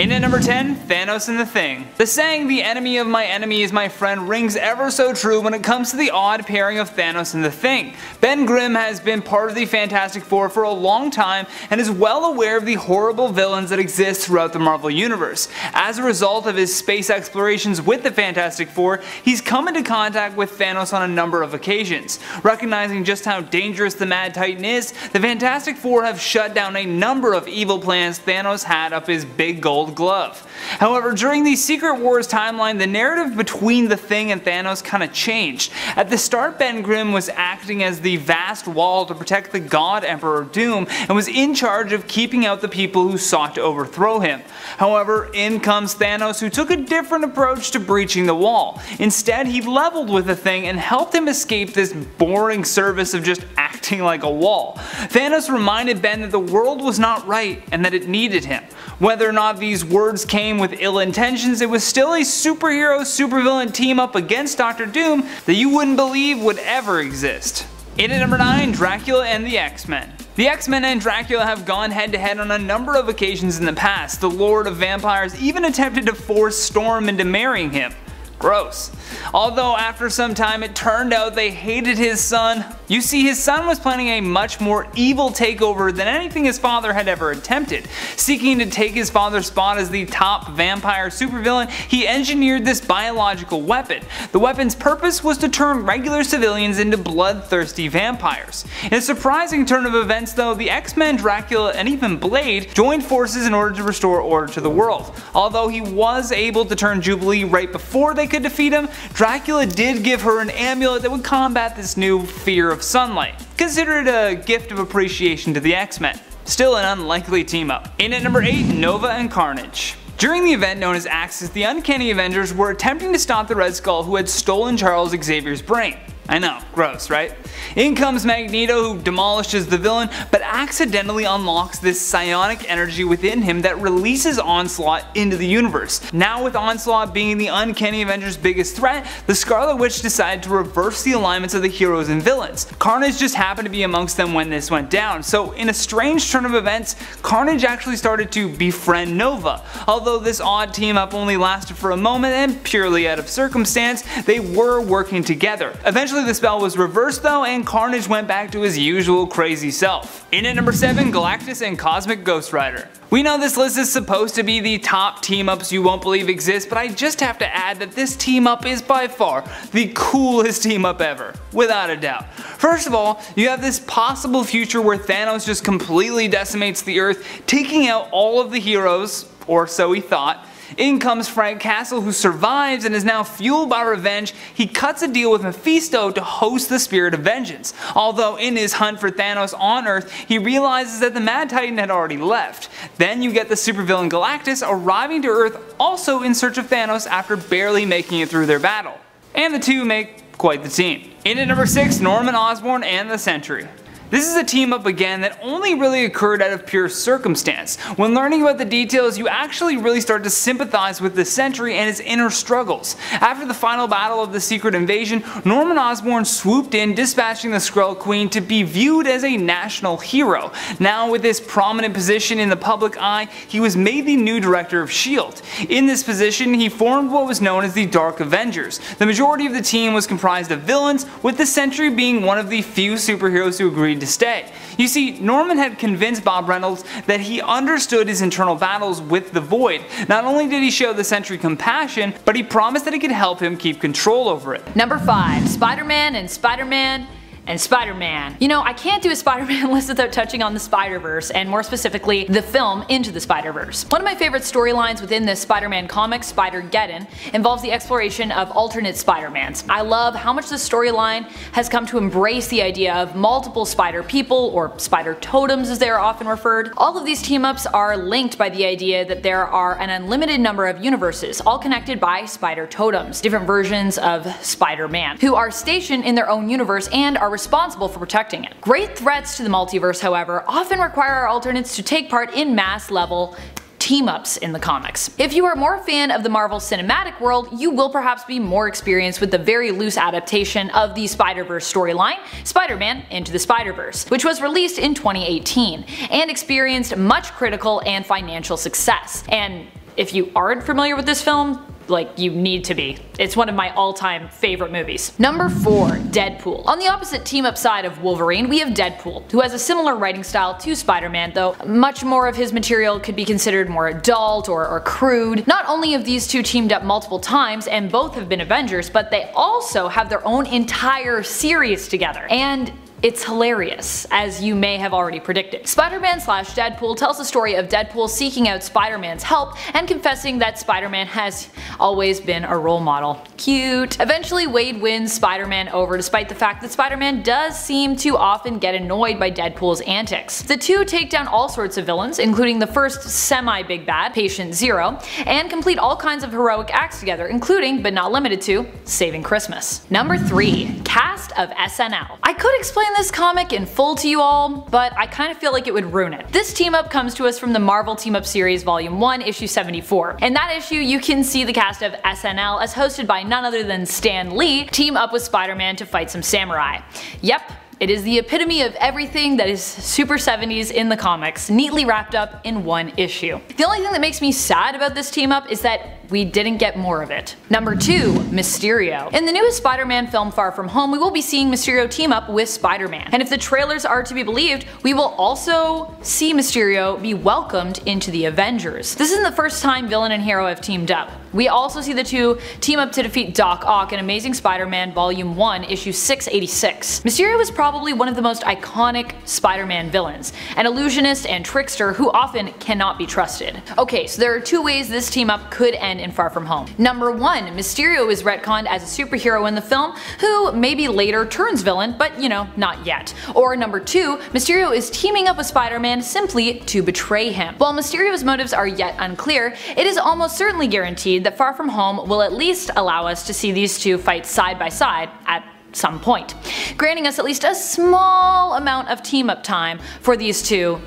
In at number 10, Thanos and the Thing. The saying, "the enemy of my enemy is my friend," rings ever so true when it comes to the odd pairing of Thanos and the Thing. Ben Grimm has been part of the Fantastic Four for a long time and is well aware of the horrible villains that exist throughout the Marvel Universe. As a result of his space explorations with the Fantastic Four, he's come into contact with Thanos on a number of occasions. Recognizing just how dangerous the Mad Titan is, the Fantastic Four have shut down a number of evil plans Thanos had up his big gold glove. However, during the Secret Wars timeline, the narrative between the Thing and Thanos kinda changed. At the start, Ben Grimm was acting as the vast wall to protect the God Emperor Doom and was in charge of keeping out the people who sought to overthrow him. However, in comes Thanos, who took a different approach to breaching the wall. Instead, he leveled with the Thing and helped him escape this boring service of just acting like a wall. Thanos reminded Ben that the world was not right and that it needed him. Whether or not these words came with ill intentions, it was still a superhero supervillain team up against Dr. Doom that you wouldn't believe would ever exist. In at number 9, Dracula and the X-Men. The X-Men and Dracula have gone head to head on a number of occasions in the past. The Lord of Vampires even attempted to force Storm into marrying him. Gross. Although after some time it turned out they hated his son. You see, his son was planning a much more evil takeover than anything his father had ever attempted. Seeking to take his father's spot as the top vampire supervillain, he engineered this biological weapon. The weapon's purpose was to turn regular civilians into bloodthirsty vampires. In a surprising turn of events though, the X-Men, Dracula, and even Blade joined forces in order to restore order to the world. Although he was able to turn Jubilee right before they could defeat him, Dracula did give her an amulet that would combat this new fear of sunlight. Consider it a gift of appreciation to the X-Men. Still an unlikely team up. In at number 8, Nova and Carnage. During the event known as Axis, the Uncanny Avengers were attempting to stop the Red Skull who had stolen Charles Xavier's brain. I know, gross, right? In comes Magneto, who demolishes the villain, but accidentally unlocks this psionic energy within him that releases Onslaught into the universe. Now with Onslaught being the Uncanny Avengers' biggest threat, the Scarlet Witch decided to reverse the alignments of the heroes and villains. Carnage just happened to be amongst them when this went down, so in a strange turn of events, Carnage actually started to befriend Nova. Although this odd team up only lasted for a moment and purely out of circumstance, they were working together. Eventually the spell was reversed though, and Carnage went back to his usual crazy self. In at number 7, Galactus and Cosmic Ghost Rider. We know this list is supposed to be the top team ups you won't believe exist, but I just have to add that this team up is by far the coolest team up ever, without a doubt. First of all, you have this possible future where Thanos just completely decimates the Earth, taking out all of the heroes, or so he thought. In comes Frank Castle, who survives and is now fueled by revenge. He cuts a deal with Mephisto to host the Spirit of Vengeance. Although in his hunt for Thanos on Earth, he realizes that the Mad Titan had already left. Then you get the supervillain Galactus arriving to Earth also in search of Thanos after barely making it through their battle. And the two make quite the team. In at number 6, Norman Osborn and the Sentry. This is a team up again that only really occurred out of pure circumstance. When learning about the details, you actually really start to sympathize with the Sentry and his inner struggles. After the final battle of the Secret Invasion, Norman Osborn swooped in, dispatching the Skrull Queen to be viewed as a national hero. Now with this prominent position in the public eye, he was made the new director of S.H.I.E.L.D. In this position, he formed what was known as the Dark Avengers. The majority of the team was comprised of villains, with the Sentry being one of the few superheroes who agreed to stay. You see, Norman had convinced Bob Reynolds that he understood his internal battles with the Void. Not only did he show the Sentry compassion, but he promised that he could help him keep control over it. Number 5, Spider-Man and Spider-Man and Spider-Man. You know, I can't do a Spider-Man list without touching on the Spider-Verse, and more specifically, the film Into the Spider-Verse. One of my favorite storylines within this Spider-Man comic, Spider-Geddon, involves the exploration of alternate Spider-Mans. I love how much this storyline has come to embrace the idea of multiple spider people, or spider totems as they are often referred. All of these team-ups are linked by the idea that there are an unlimited number of universes, all connected by spider totems, different versions of Spider-Man, who are stationed in their own universe and are responsible for protecting it. Great threats to the multiverse, however, often require our alternates to take part in mass level team-ups in the comics. If you are more a fan of the Marvel Cinematic World, you will perhaps be more experienced with the very loose adaptation of the Spider-Verse storyline, Spider-Man Into the Spider-Verse, which was released in 2018, and experienced much critical and financial success. And if you aren't familiar with this film, like, you need to be. It's one of my all-time favorite movies. Number 4, Deadpool. On the opposite team-up side of Wolverine, we have Deadpool, who has a similar writing style to Spider-Man, though much more of his material could be considered more adult or crude. Not only have these two teamed up multiple times, and both have been Avengers, but they also have their own entire series together. And it's hilarious, as you may have already predicted. Spider-Man/Deadpool tells the story of Deadpool seeking out Spider-Man's help and confessing that Spider-Man has always been a role model. Cute. Eventually, Wade wins Spider-Man over despite the fact that Spider-Man does seem to often get annoyed by Deadpool's antics. The two take down all sorts of villains, including the first semi-big bad, Patient Zero, and complete all kinds of heroic acts together, including, but not limited to, saving Christmas. Number 3. Cast of SNL. I could explain this comic in full to you all, but I kind of feel like it would ruin it. This team up comes to us from the Marvel Team Up Series Volume 1, Issue 74. In that issue, you can see the cast of SNL, as hosted by none other than Stan Lee, team up with Spider-Man to fight some samurai. Yep. It is the epitome of everything that is super 70s in the comics, neatly wrapped up in one issue. The only thing that makes me sad about this team up is that we didn't get more of it. Number 2. Mysterio. In the newest Spider-Man film Far From Home, we will be seeing Mysterio team up with Spider-Man. And if the trailers are to be believed, we will also see Mysterio be welcomed into the Avengers. This isn't the first time villain and hero have teamed up. We also see the two team up to defeat Doc Ock in Amazing Spider-Man Volume 1, Issue 686. Mysterio is probably one of the most iconic Spider-Man villains, an illusionist and trickster who often cannot be trusted. Okay, so there are two ways this team up could end in Far From Home. Number 1, Mysterio is retconned as a superhero in the film who maybe later turns villain, but you know, not yet. Or number 2, Mysterio is teaming up with Spider-Man simply to betray him. While Mysterio's motives are yet unclear, it is almost certainly guaranteed that Far From Home will at least allow us to see these two fight side by side at some point, granting us at least a small amount of team-up time for these two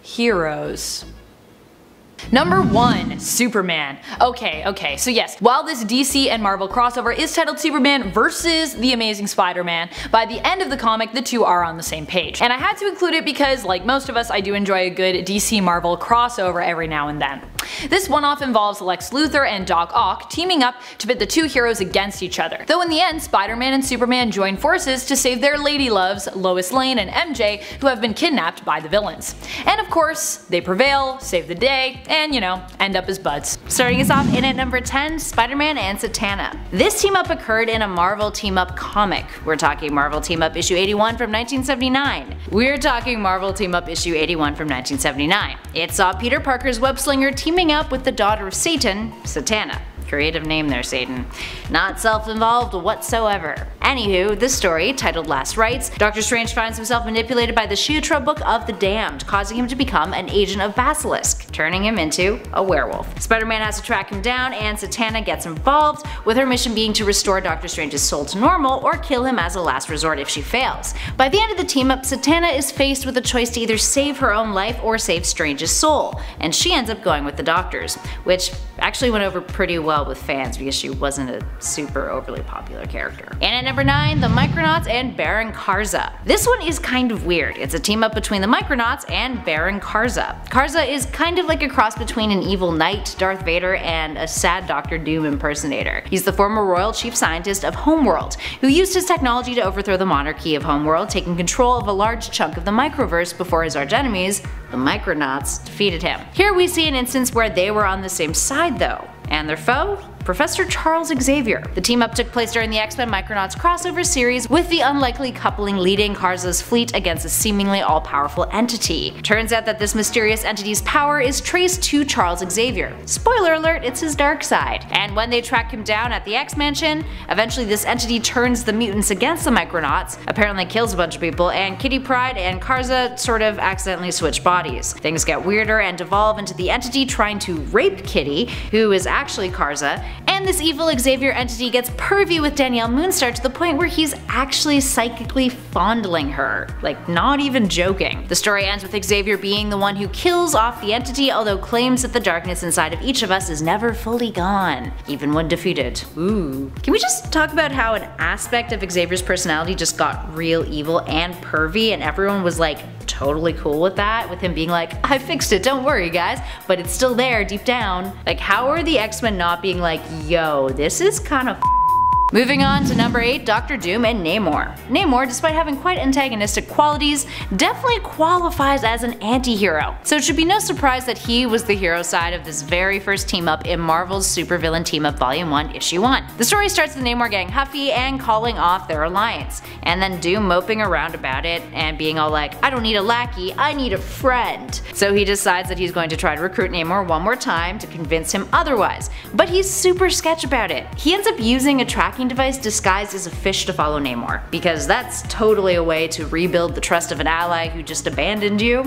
heroes. Number 1. Superman. Okay, so yes, while this DC and Marvel crossover is titled Superman vs. The Amazing Spider-Man, by the end of the comic the two are on the same page. And I had to include it because, like most of us, I do enjoy a good DC-Marvel crossover every now and then. This one-off involves Lex Luthor and Doc Ock teaming up to pit the two heroes against each other, though in the end Spider-Man and Superman join forces to save their lady loves, Lois Lane and MJ, who have been kidnapped by the villains. And of course, they prevail, save the day, and you know, end up as buds. Starting us off in at number 10, Spider-Man and Zatanna. This team up occurred in a Marvel Team Up comic. We're talking Marvel Team Up issue 81 from 1979. We're talking Marvel Team Up issue 81 from 1979. It saw Peter Parker's web-slinger teaming up with the daughter of Satan, Zatanna. Creative name there, Satan. Not self-involved whatsoever. Anywho, this story, titled Last Rites, Doctor Strange finds himself manipulated by the Shiatra Book of the Damned, causing him to become an agent of Basilisk, turning him into a werewolf. Spider-Man has to track him down, and Zatanna gets involved, with her mission being to restore Doctor Strange's soul to normal or kill him as a last resort if she fails. By the end of the team-up, Zatanna is faced with a choice to either save her own life or save Strange's soul, and she ends up going with the Doctor's, which actually went over pretty well with fans because she wasn't a super overly popular character. And at number 9, the Micronauts and Baron Karza. This one is kind of weird. It's a team up between the Micronauts and Baron Karza. Karza is kind of like a cross between an evil knight, Darth Vader, and a sad Doctor Doom impersonator. He's the former royal chief scientist of Homeworld, who used his technology to overthrow the monarchy of Homeworld, taking control of a large chunk of the microverse before his archenemies, the Micronauts, defeated him. Here we see an instance where they were on the same side though. And their foe? Professor Charles Xavier. The team-up took place during the X-Men Micronauts crossover series, with the unlikely coupling leading Karza's fleet against a seemingly all-powerful entity. Turns out that this mysterious entity's power is traced to Charles Xavier. Spoiler alert, it's his dark side. And when they track him down at the X-Mansion, eventually this entity turns the mutants against the Micronauts, apparently kills a bunch of people, and Kitty Pryde and Karza sort of accidentally switch bodies. Things get weirder and devolve into the entity trying to rape Kitty, who is actually Karza, and this evil Xavier entity gets pervy with Danielle Moonstar to the point where he's actually psychically fondling her. Like, not even joking. The story ends with Xavier being the one who kills off the entity, although claims that the darkness inside of each of us is never fully gone, even when defeated. Ooh. Can we just talk about how an aspect of Xavier's personality just got real evil and pervy and everyone was like totally cool with that, with him being like, I fixed it, don't worry guys, but it's still there deep down. Like, how are the X-Men not being like, yo, this is kind of Moving on to number 8, Dr. Doom and Namor. Namor, despite having quite antagonistic qualities, definitely qualifies as an anti-hero. So it should be no surprise that he was the hero side of this very first team-up in Marvel's Supervillain Team-Up Volume 1, Issue 1. The story starts with Namor getting huffy and calling off their alliance, and then Doom moping around about it and being all like, I don't need a lackey, I need a friend. So he decides that he's going to try to recruit Namor one more time to convince him otherwise, but he's super sketch about it. He ends up using a tracking device disguised as a fish to follow Namor, because that's totally a way to rebuild the trust of an ally who just abandoned you.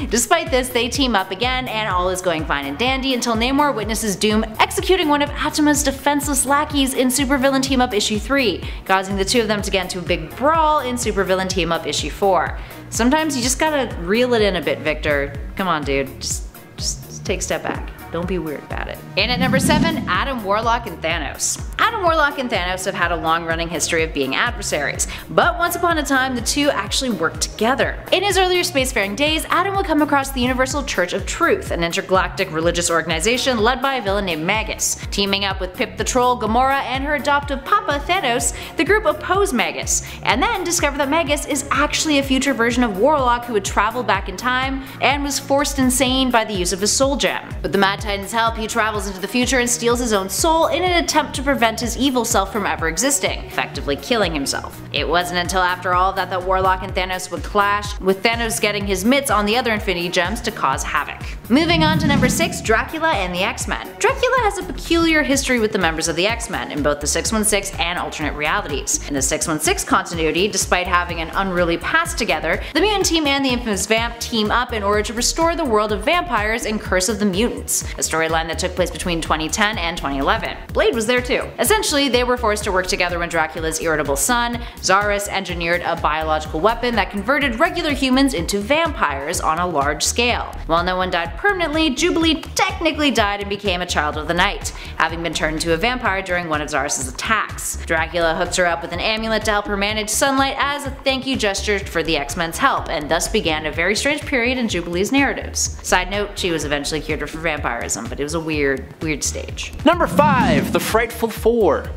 Despite this, they team up again and all is going fine and dandy until Namor witnesses Doom executing one of Atoma's defenseless lackeys in Supervillain Team Up Issue 3, causing the two of them to get into a big brawl in Supervillain Team Up Issue 4. Sometimes you just gotta reel it in a bit, Victor. Come on dude, just take a step back. Don't be weird about it. And at number 7, Adam Warlock and Thanos. Adam Warlock and Thanos have had a long-running history of being adversaries, but once upon a time the two actually worked together. In his earlier spacefaring days, Adam would come across the Universal Church of Truth, an intergalactic religious organization led by a villain named Magus. Teaming up with Pip the Troll, Gamora, and her adoptive papa Thanos, the group opposed Magus, and then discovered that Magus is actually a future version of Warlock who had traveled back in time and was forced insane by the use of his soul gem. With the Mad Titan's help, he travels into the future and steals his own soul in an attempt to prevent his evil self from ever existing, effectively killing himself. It wasn't until after all that Warlock and Thanos would clash, with Thanos getting his mitts on the other Infinity Gems to cause havoc. Moving on to number 6, Dracula and the X-Men. Dracula has a peculiar history with the members of the X-Men in both the 616 and alternate realities. In the 616 continuity, despite having an unruly past together, the mutant team and the infamous Vamp team up in order to restore the world of vampires in Curse of the Mutants, a storyline that took place between 2010 and 2011. Blade was there too. Essentially, they were forced to work together when Dracula's irritable son, Zarus, engineered a biological weapon that converted regular humans into vampires on a large scale. While no one died permanently, Jubilee technically died and became a child of the night, having been turned into a vampire during one of Zarus' attacks. Dracula hooked her up with an amulet to help her manage sunlight as a thank you gesture for the X-Men's help, and thus began a very strange period in Jubilee's narratives. Side note, she was eventually cured for vampirism, but it was a weird stage. Number 5, the Frightful Four.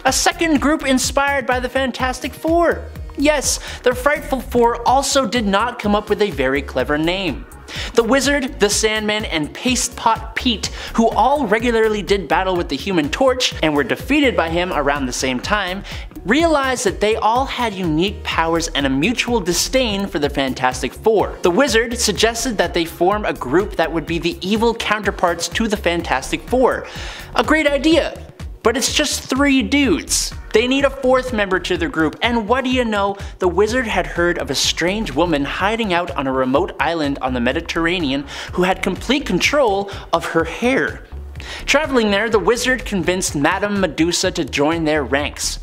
A second group inspired by the Fantastic Four. Yes, the Frightful Four also did not come up with a very clever name. The Wizard, the Sandman, and Paste Pot Pete, who all regularly did battle with the Human Torch and were defeated by him around the same time, realized that they all had unique powers and a mutual disdain for the Fantastic Four. The Wizard suggested that they form a group that would be the evil counterparts to the Fantastic Four. A great idea, but it's just 3 dudes. They need a 4th member to their group, and what do you know, the Wizard had heard of a strange woman hiding out on a remote island on the Mediterranean who had complete control of her hair. Traveling there, the Wizard convinced Madame Medusa to join their ranks.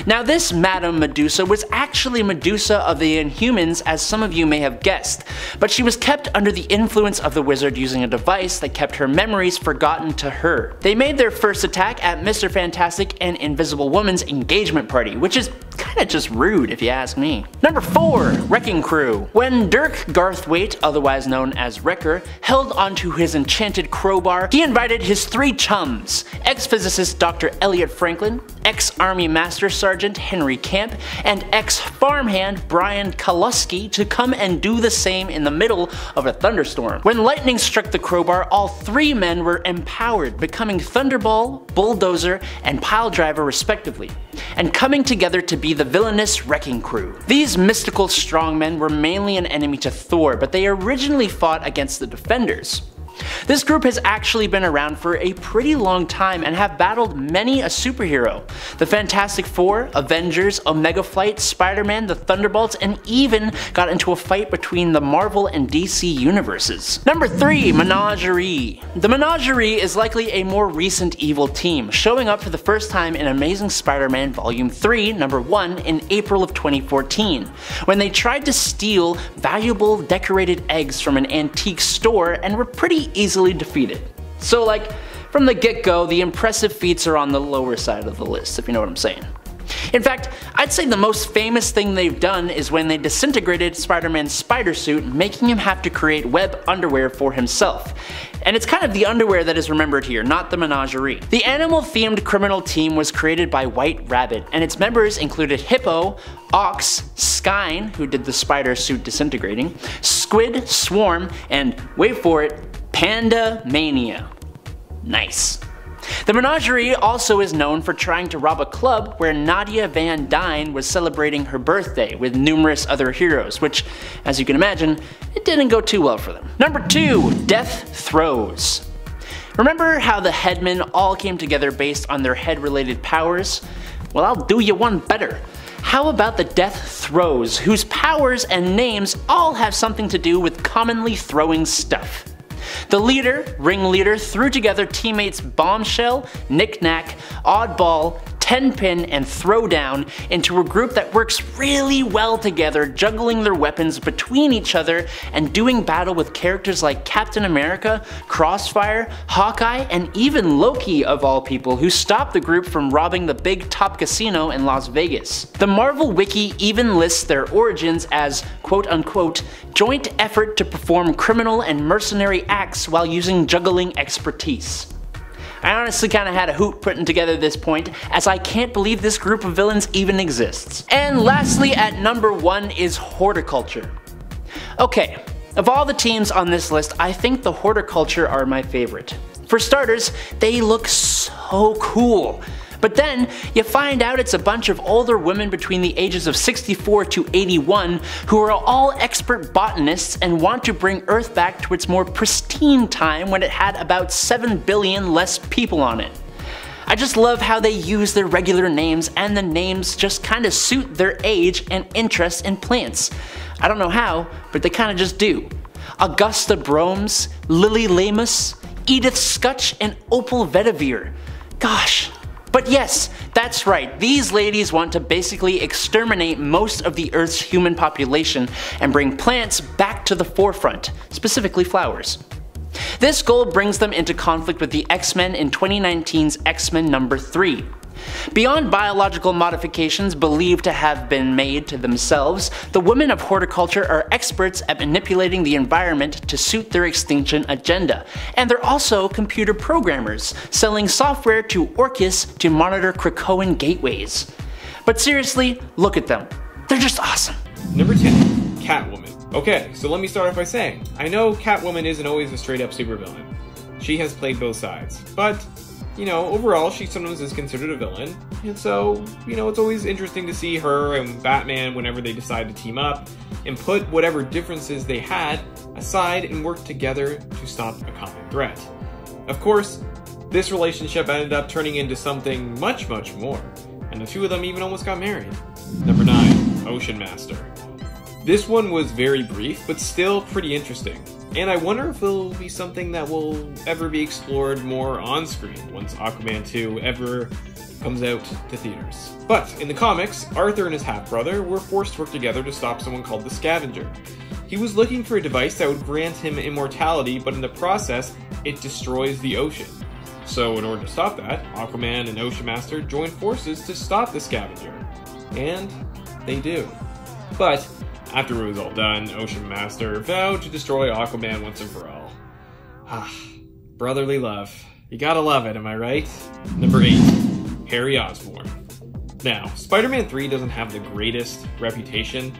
Now this Madame Medusa was actually Medusa of the Inhumans, as some of you may have guessed, but she was kept under the influence of the Wizard using a device that kept her memories forgotten to her. They made their first attack at Mr. Fantastic and Invisible Woman's engagement party, which is kinda just rude if you ask me. Number 4, Wrecking Crew. When Dirk Garthwaite, otherwise known as Wrecker, held onto his enchanted crowbar, he invited his 3 chums, ex-physicist Dr. Elliot Franklin, ex-Army Master Sergeant Henry Camp, and ex-farmhand Brian Kalusky to come and do the same in the middle of a thunderstorm. When lightning struck the crowbar, all 3 men were empowered, becoming Thunderball, Bulldozer, and Piledriver respectively, and coming together to be the villainous Wrecking Crew. These mystical strongmen were mainly an enemy to Thor, but they originally fought against the Defenders. This group has actually been around for a pretty long time and have battled many a superhero. The Fantastic Four, Avengers, Omega Flight, Spider-Man, the Thunderbolts, and even got into a fight between the Marvel and DC universes. Number 3, Menagerie. The Menagerie is likely a more recent evil team, showing up for the first time in Amazing Spider-Man Volume 3, Number 1 in April of 2014, when they tried to steal valuable decorated eggs from an antique store and were pretty easily defeated. So like, from the get-go, the impressive feats are on the lower side of the list, if you know what I'm saying. In fact, I'd say the most famous thing they've done is when they disintegrated Spider-Man's spider suit, making him have to create web underwear for himself. And it's kind of the underwear that is remembered here, not the menagerie. The animal-themed criminal team was created by White Rabbit, and its members included Hippo, Ox, Skyne, who did the spider suit disintegrating, Squid, Swarm, and, wait for it, Panda Mania. Nice. The menagerie also is known for trying to rob a club where Nadia Van Dyne was celebrating her birthday with numerous other heroes, which, as you can imagine, it didn't go too well for them. Number 2. Death Throes. Remember how the headmen all came together based on their head-related powers? Well, I'll do you one better. How about the Death Throes, whose powers and names all have something to do with commonly throwing stuff? The ringleader, threw together teammates Bombshell, Knick-Knack, Oddball, Tenpin, and Throwdown into a group that works really well together, juggling their weapons between each other and doing battle with characters like Captain America, Crossfire, Hawkeye, and even Loki of all people, who stopped the group from robbing the big top casino in Las Vegas. The Marvel Wiki even lists their origins as quote-unquote joint effort to perform criminal and mercenary acts while using juggling expertise. I honestly kinda had a hoot putting together this point, as I can't believe this group of villains even exists. And lastly, at number 1 is Horticulture. Okay, of all the teams on this list, I think the Horticulture are my favorite. For starters, they look so cool. But then, you find out it's a bunch of older women between the ages of 64 to 81 who are all expert botanists and want to bring Earth back to its more pristine time when it had about 7 billion less people on it. I just love how they use their regular names, and the names just kinda suit their age and interest in plants. I don't know how, but they kinda just do. Augusta Bromes, Lily Lamus, Edith Scutch, and Opal Vetiver. Gosh. But yes, that's right, these ladies want to basically exterminate most of the Earth's human population and bring plants back to the forefront, specifically flowers. This goal brings them into conflict with the X-Men in 2019's X-Men number 3. Beyond biological modifications believed to have been made to themselves, the women of Horticulture are experts at manipulating the environment to suit their extinction agenda, and they're also computer programmers, selling software to Orcus to monitor Krakoan gateways. But seriously, look at them. They're just awesome. Number 10. Catwoman. Okay, so let me start off by saying, I know Catwoman isn't always a straight up supervillain. She has played both sides, but you know, overall, she sometimes is considered a villain, and so, you know, it's always interesting to see her and Batman whenever they decide to team up and put whatever differences they had aside and work together to stop a common threat. Of course, this relationship ended up turning into something much, much more, and the two of them even almost got married. Number 9. Ocean Master. This one was very brief, but still pretty interesting. And I wonder if it'll be something that will ever be explored more on screen once Aquaman 2 ever comes out to theaters. But in the comics, Arthur and his half-brother were forced to work together to stop someone called the Scavenger. He was looking for a device that would grant him immortality, but in the process, it destroys the ocean. So in order to stop that, Aquaman and Ocean Master join forces to stop the Scavenger. And they do. But after it was all done, Ocean Master vowed to destroy Aquaman once and for all. Ah, brotherly love. You gotta love it, am I right? Number 8. Harry Osborn. Now, Spider-Man 3 doesn't have the greatest reputation,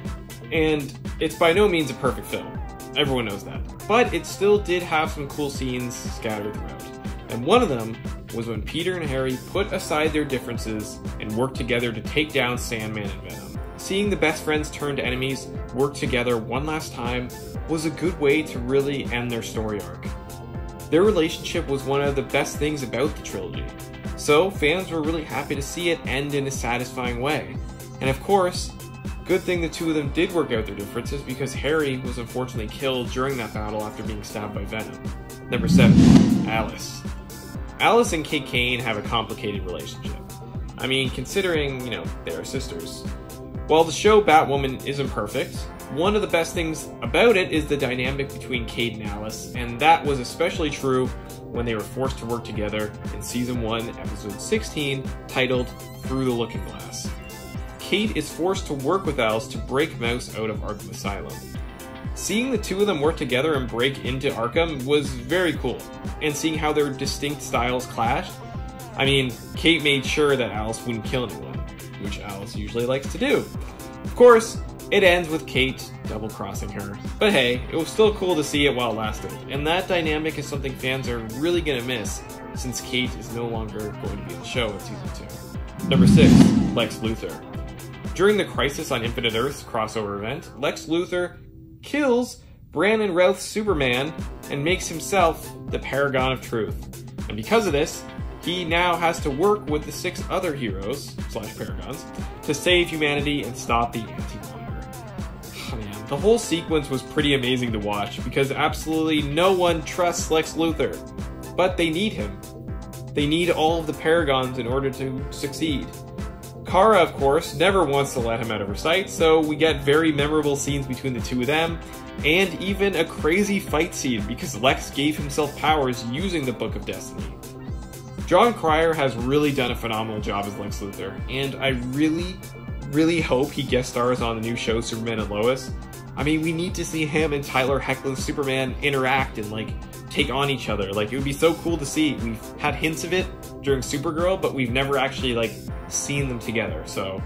and it's by no means a perfect film. Everyone knows that. But it still did have some cool scenes scattered throughout. And one of them was when Peter and Harry put aside their differences and worked together to take down Sandman and Venom. Seeing the best friends turned enemies work together one last time was a good way to really end their story arc. Their relationship was one of the best things about the trilogy, so fans were really happy to see it end in a satisfying way. And of course, good thing the two of them did work out their differences, because Harry was unfortunately killed during that battle after being stabbed by Venom. Number 7. Alice. Alice and Kate Kane have a complicated relationship. I mean, considering, you know, they're sisters. While the show Batwoman isn't perfect, one of the best things about it is the dynamic between Kate and Alice, and that was especially true when they were forced to work together in Season 1, Episode 16, titled Through the Looking Glass. Kate is forced to work with Alice to break Mouse out of Arkham Asylum. Seeing the two of them work together and break into Arkham was very cool, and seeing how their distinct styles clashed. I mean, Kate made sure that Alice wouldn't kill anyone, which Alice usually likes to do. Of course, it ends with Kate double-crossing her. But hey, it was still cool to see it while it lasted, and that dynamic is something fans are really gonna miss, since Kate is no longer going to be in the show in Season 2. Number 6. Lex Luthor. During the Crisis on Infinite Earths crossover event, Lex Luthor kills Brandon Routh's Superman and makes himself the Paragon of Truth. And because of this, he now has to work with the 6 other heroes, / Paragons, to save humanity and stop the Anti-Monitor. Oh man, the whole sequence was pretty amazing to watch, because absolutely no one trusts Lex Luthor. But they need him. They need all of the Paragons in order to succeed. Kara, of course, never wants to let him out of her sight, so we get very memorable scenes between the two of them, and even a crazy fight scene because Lex gave himself powers using the Book of Destiny. John Cryer has really done a phenomenal job as Lex Luthor, and I really hope he guest stars on the new show Superman and Lois. I mean, we need to see him and Tyler Hoechlin's Superman interact and take on each other. It would be so cool to see. We've had hints of it during Supergirl, but we've never actually seen them together, so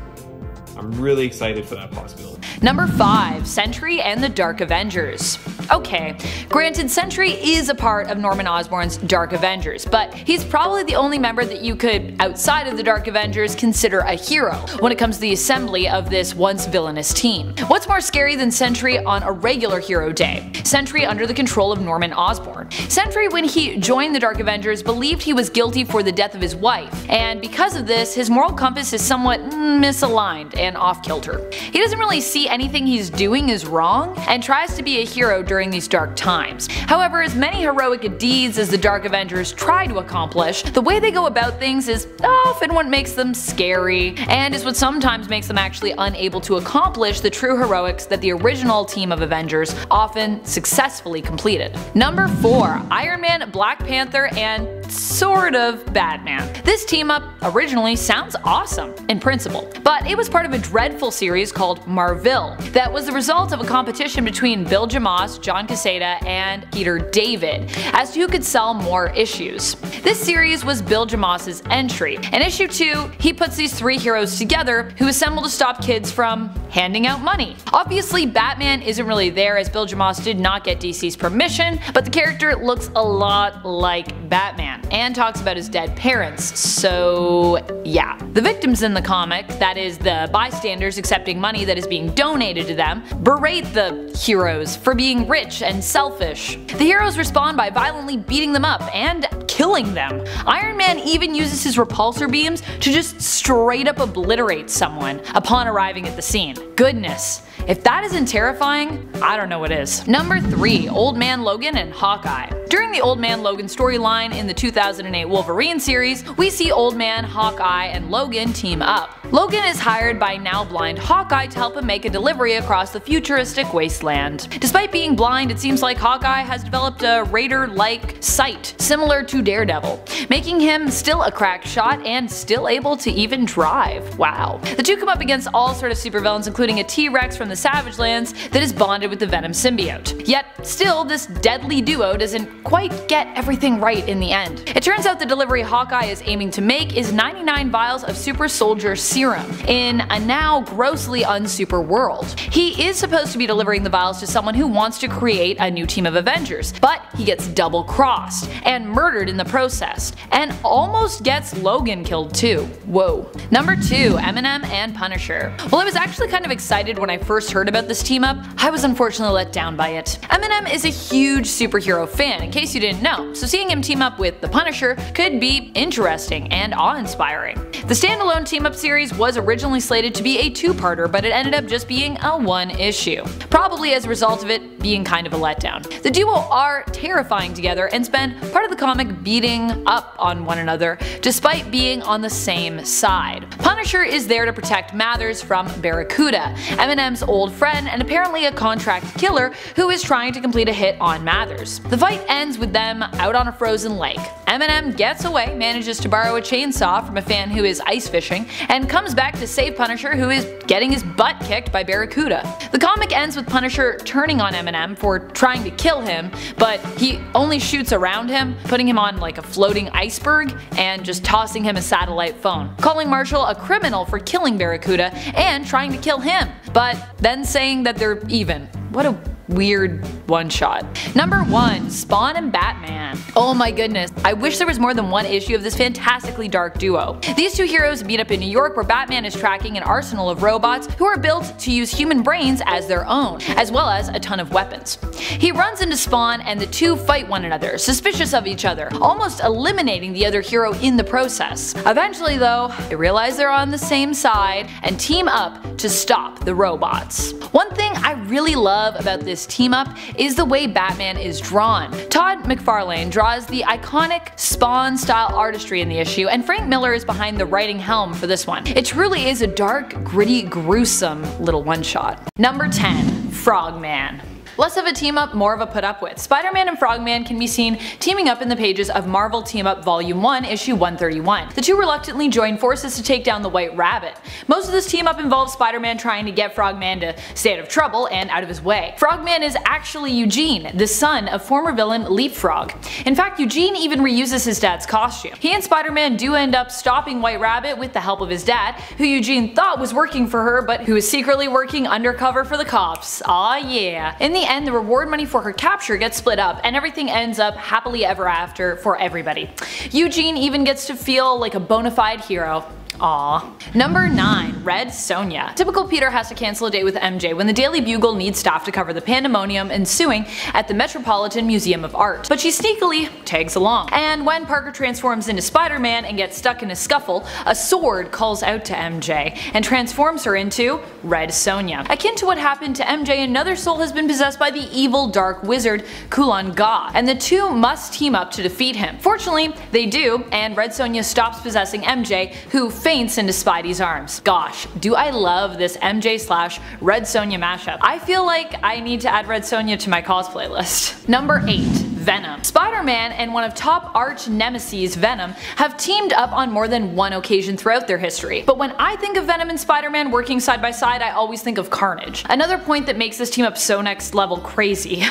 I'm really excited for that possibility. Number 5. Sentry and the Dark Avengers. Okay, granted Sentry is a part of Norman Osborn's Dark Avengers, but he's probably the only member that you could, outside of the Dark Avengers, consider a hero when it comes to the assembly of this once villainous team. What's more scary than Sentry on a regular hero day? Sentry under the control of Norman Osborn. Sentry, when he joined the Dark Avengers, believed he was guilty for the death of his wife, and because of this, his moral compass is somewhat misaligned and off-kilter. He doesn't really see anything he's doing is wrong, and tries to be a hero during these dark times. However, as many heroic deeds as the Dark Avengers try to accomplish, the way they go about things is often what makes them scary, and is what sometimes makes them actually unable to accomplish the true heroics that the original team of Avengers often successfully completed. Number 4. Iron Man, Black Panther, and sort of Batman. This team up originally sounds awesome in principle, but it was part of a dreadful series called Marvel that was the result of a competition between Bill Jamaas, John Quesada, and Peter David as to who could sell more issues. This series was Bill Jamaas' entry. In issue 2, he puts these 3 heroes together who assemble to stop kids from handing out money. Obviously, Batman isn't really there as Bill Jamaas did not get DC's permission, but the character looks a lot like Batman and talks about his dead parents, so yeah. The victims in the comic, that is the bystanders accepting money that is being donated to them, berate the heroes for being rich and selfish. The heroes respond by violently beating them up and killing them. Iron Man even uses his repulsor beams to just straight up obliterate someone upon arriving at the scene. Goodness. If that isn't terrifying, I don't know what is. Number 3. Old Man Logan and Hawkeye. During the Old Man Logan storyline in the 2008 Wolverine series, we see Old Man, Hawkeye, and Logan team up. Logan is hired by now blind Hawkeye to help him make a delivery across the futuristic wasteland. Despite being blind, it seems like Hawkeye has developed a Raider-like sight, similar to Daredevil, making him still a crack shot and still able to even drive. Wow. The two come up against all sort of supervillains, including a T-Rex from the Savage Lands that is bonded with the Venom symbiote. Yet still, this deadly duo doesn't quite get everything right in the end. It turns out the delivery Hawkeye is aiming to make is 99 vials of super soldier serum in a now grossly unsuper world. He is supposed to be delivering the vials to someone who wants to create a new team of Avengers, but he gets double crossed and murdered in the process, and almost gets Logan killed too. Whoa. Number 2. Eminem and Punisher. While I was actually kind of excited when I first heard about this team up, I was unfortunately let down by it. Eminem is a huge superhero fan, in case you didn't know, so seeing him team up with the Punisher could be interesting and awe-inspiring. The standalone team-up series was originally slated to be a 2-parter, but it ended up just being a 1-issue, probably as a result of it being kind of a letdown. The duo are terrifying together and spend part of the comic beating up on one another despite being on the same side. Punisher is there to protect Mathers from Barracuda, Eminem's old friend and apparently a contract killer who is trying to complete a hit on Mathers. The fight ends with them out on a frozen lake. Eminem gets away, manages to borrow a chainsaw from a fan who is ice fishing, and comes back to save Punisher, who is getting his butt kicked by Barracuda. The comic ends with Punisher turning on Eminem for trying to kill him, but he only shoots around him, putting him on like a floating iceberg and just tossing him a satellite phone, calling Marshall a criminal for killing Barracuda and trying to kill him, but then saying that they're even. What a weird one shot. Number 1. Spawn and Batman. Oh my goodness, I wish there was more than one issue of this fantastically dark duo. These two heroes meet up in New York, where Batman is tracking an arsenal of robots who are built to use human brains as their own, as well as a ton of weapons. He runs into Spawn and the two fight one another, suspicious of each other, almost eliminating the other hero in the process. Eventually though, they realize they're on the same side and team up to stop the robots. One thing I really love about this team up is the way Batman is drawn. Todd McFarlane draws the iconic Spawn style artistry in the issue, and Frank Miller is behind the writing helm for this one. It truly is a dark, gritty, gruesome little one shot. Number 10. Frogman. Less of a team up, more of a put up with. Spider-Man and Frogman can be seen teaming up in the pages of Marvel Team Up Volume 1, Issue 131. The two reluctantly join forces to take down the White Rabbit. Most of this team up involves Spider-Man trying to get Frogman to stay out of trouble and out of his way. Frogman is actually Eugene, the son of former villain Leapfrog. In fact, Eugene even reuses his dad's costume. He and Spider-Man do end up stopping White Rabbit with the help of his dad, who Eugene thought was working for her, but who is secretly working undercover for the cops. Aw yeah. In the end, the reward money for her capture gets split up, and everything ends up happily ever after for everybody. Eugene even gets to feel like a bona fide hero. Aww. Number 9. Red Sonja. Typical Peter has to cancel a date with MJ when the Daily Bugle needs staff to cover the pandemonium ensuing at the Metropolitan Museum of Art, but she sneakily tags along. And when Parker transforms into Spider-Man and gets stuck in a scuffle, a sword calls out to MJ and transforms her into Red Sonja. Akin to what happened to MJ, another soul has been possessed by the evil dark wizard Kulan Ga, and the two must team up to defeat him. Fortunately, they do, and Red Sonja stops possessing MJ, who faints into Spidey's arms. Gosh, do I love this MJ/Red Sonja mashup. I feel like I need to add Red Sonja to my cosplay list. Number 8. Venom. Spider-Man and one of top arch nemesis Venom have teamed up on more than one occasion throughout their history. But when I think of Venom and Spider-Man working side by side, I always think of Carnage. Another point that makes this team up so next level crazy.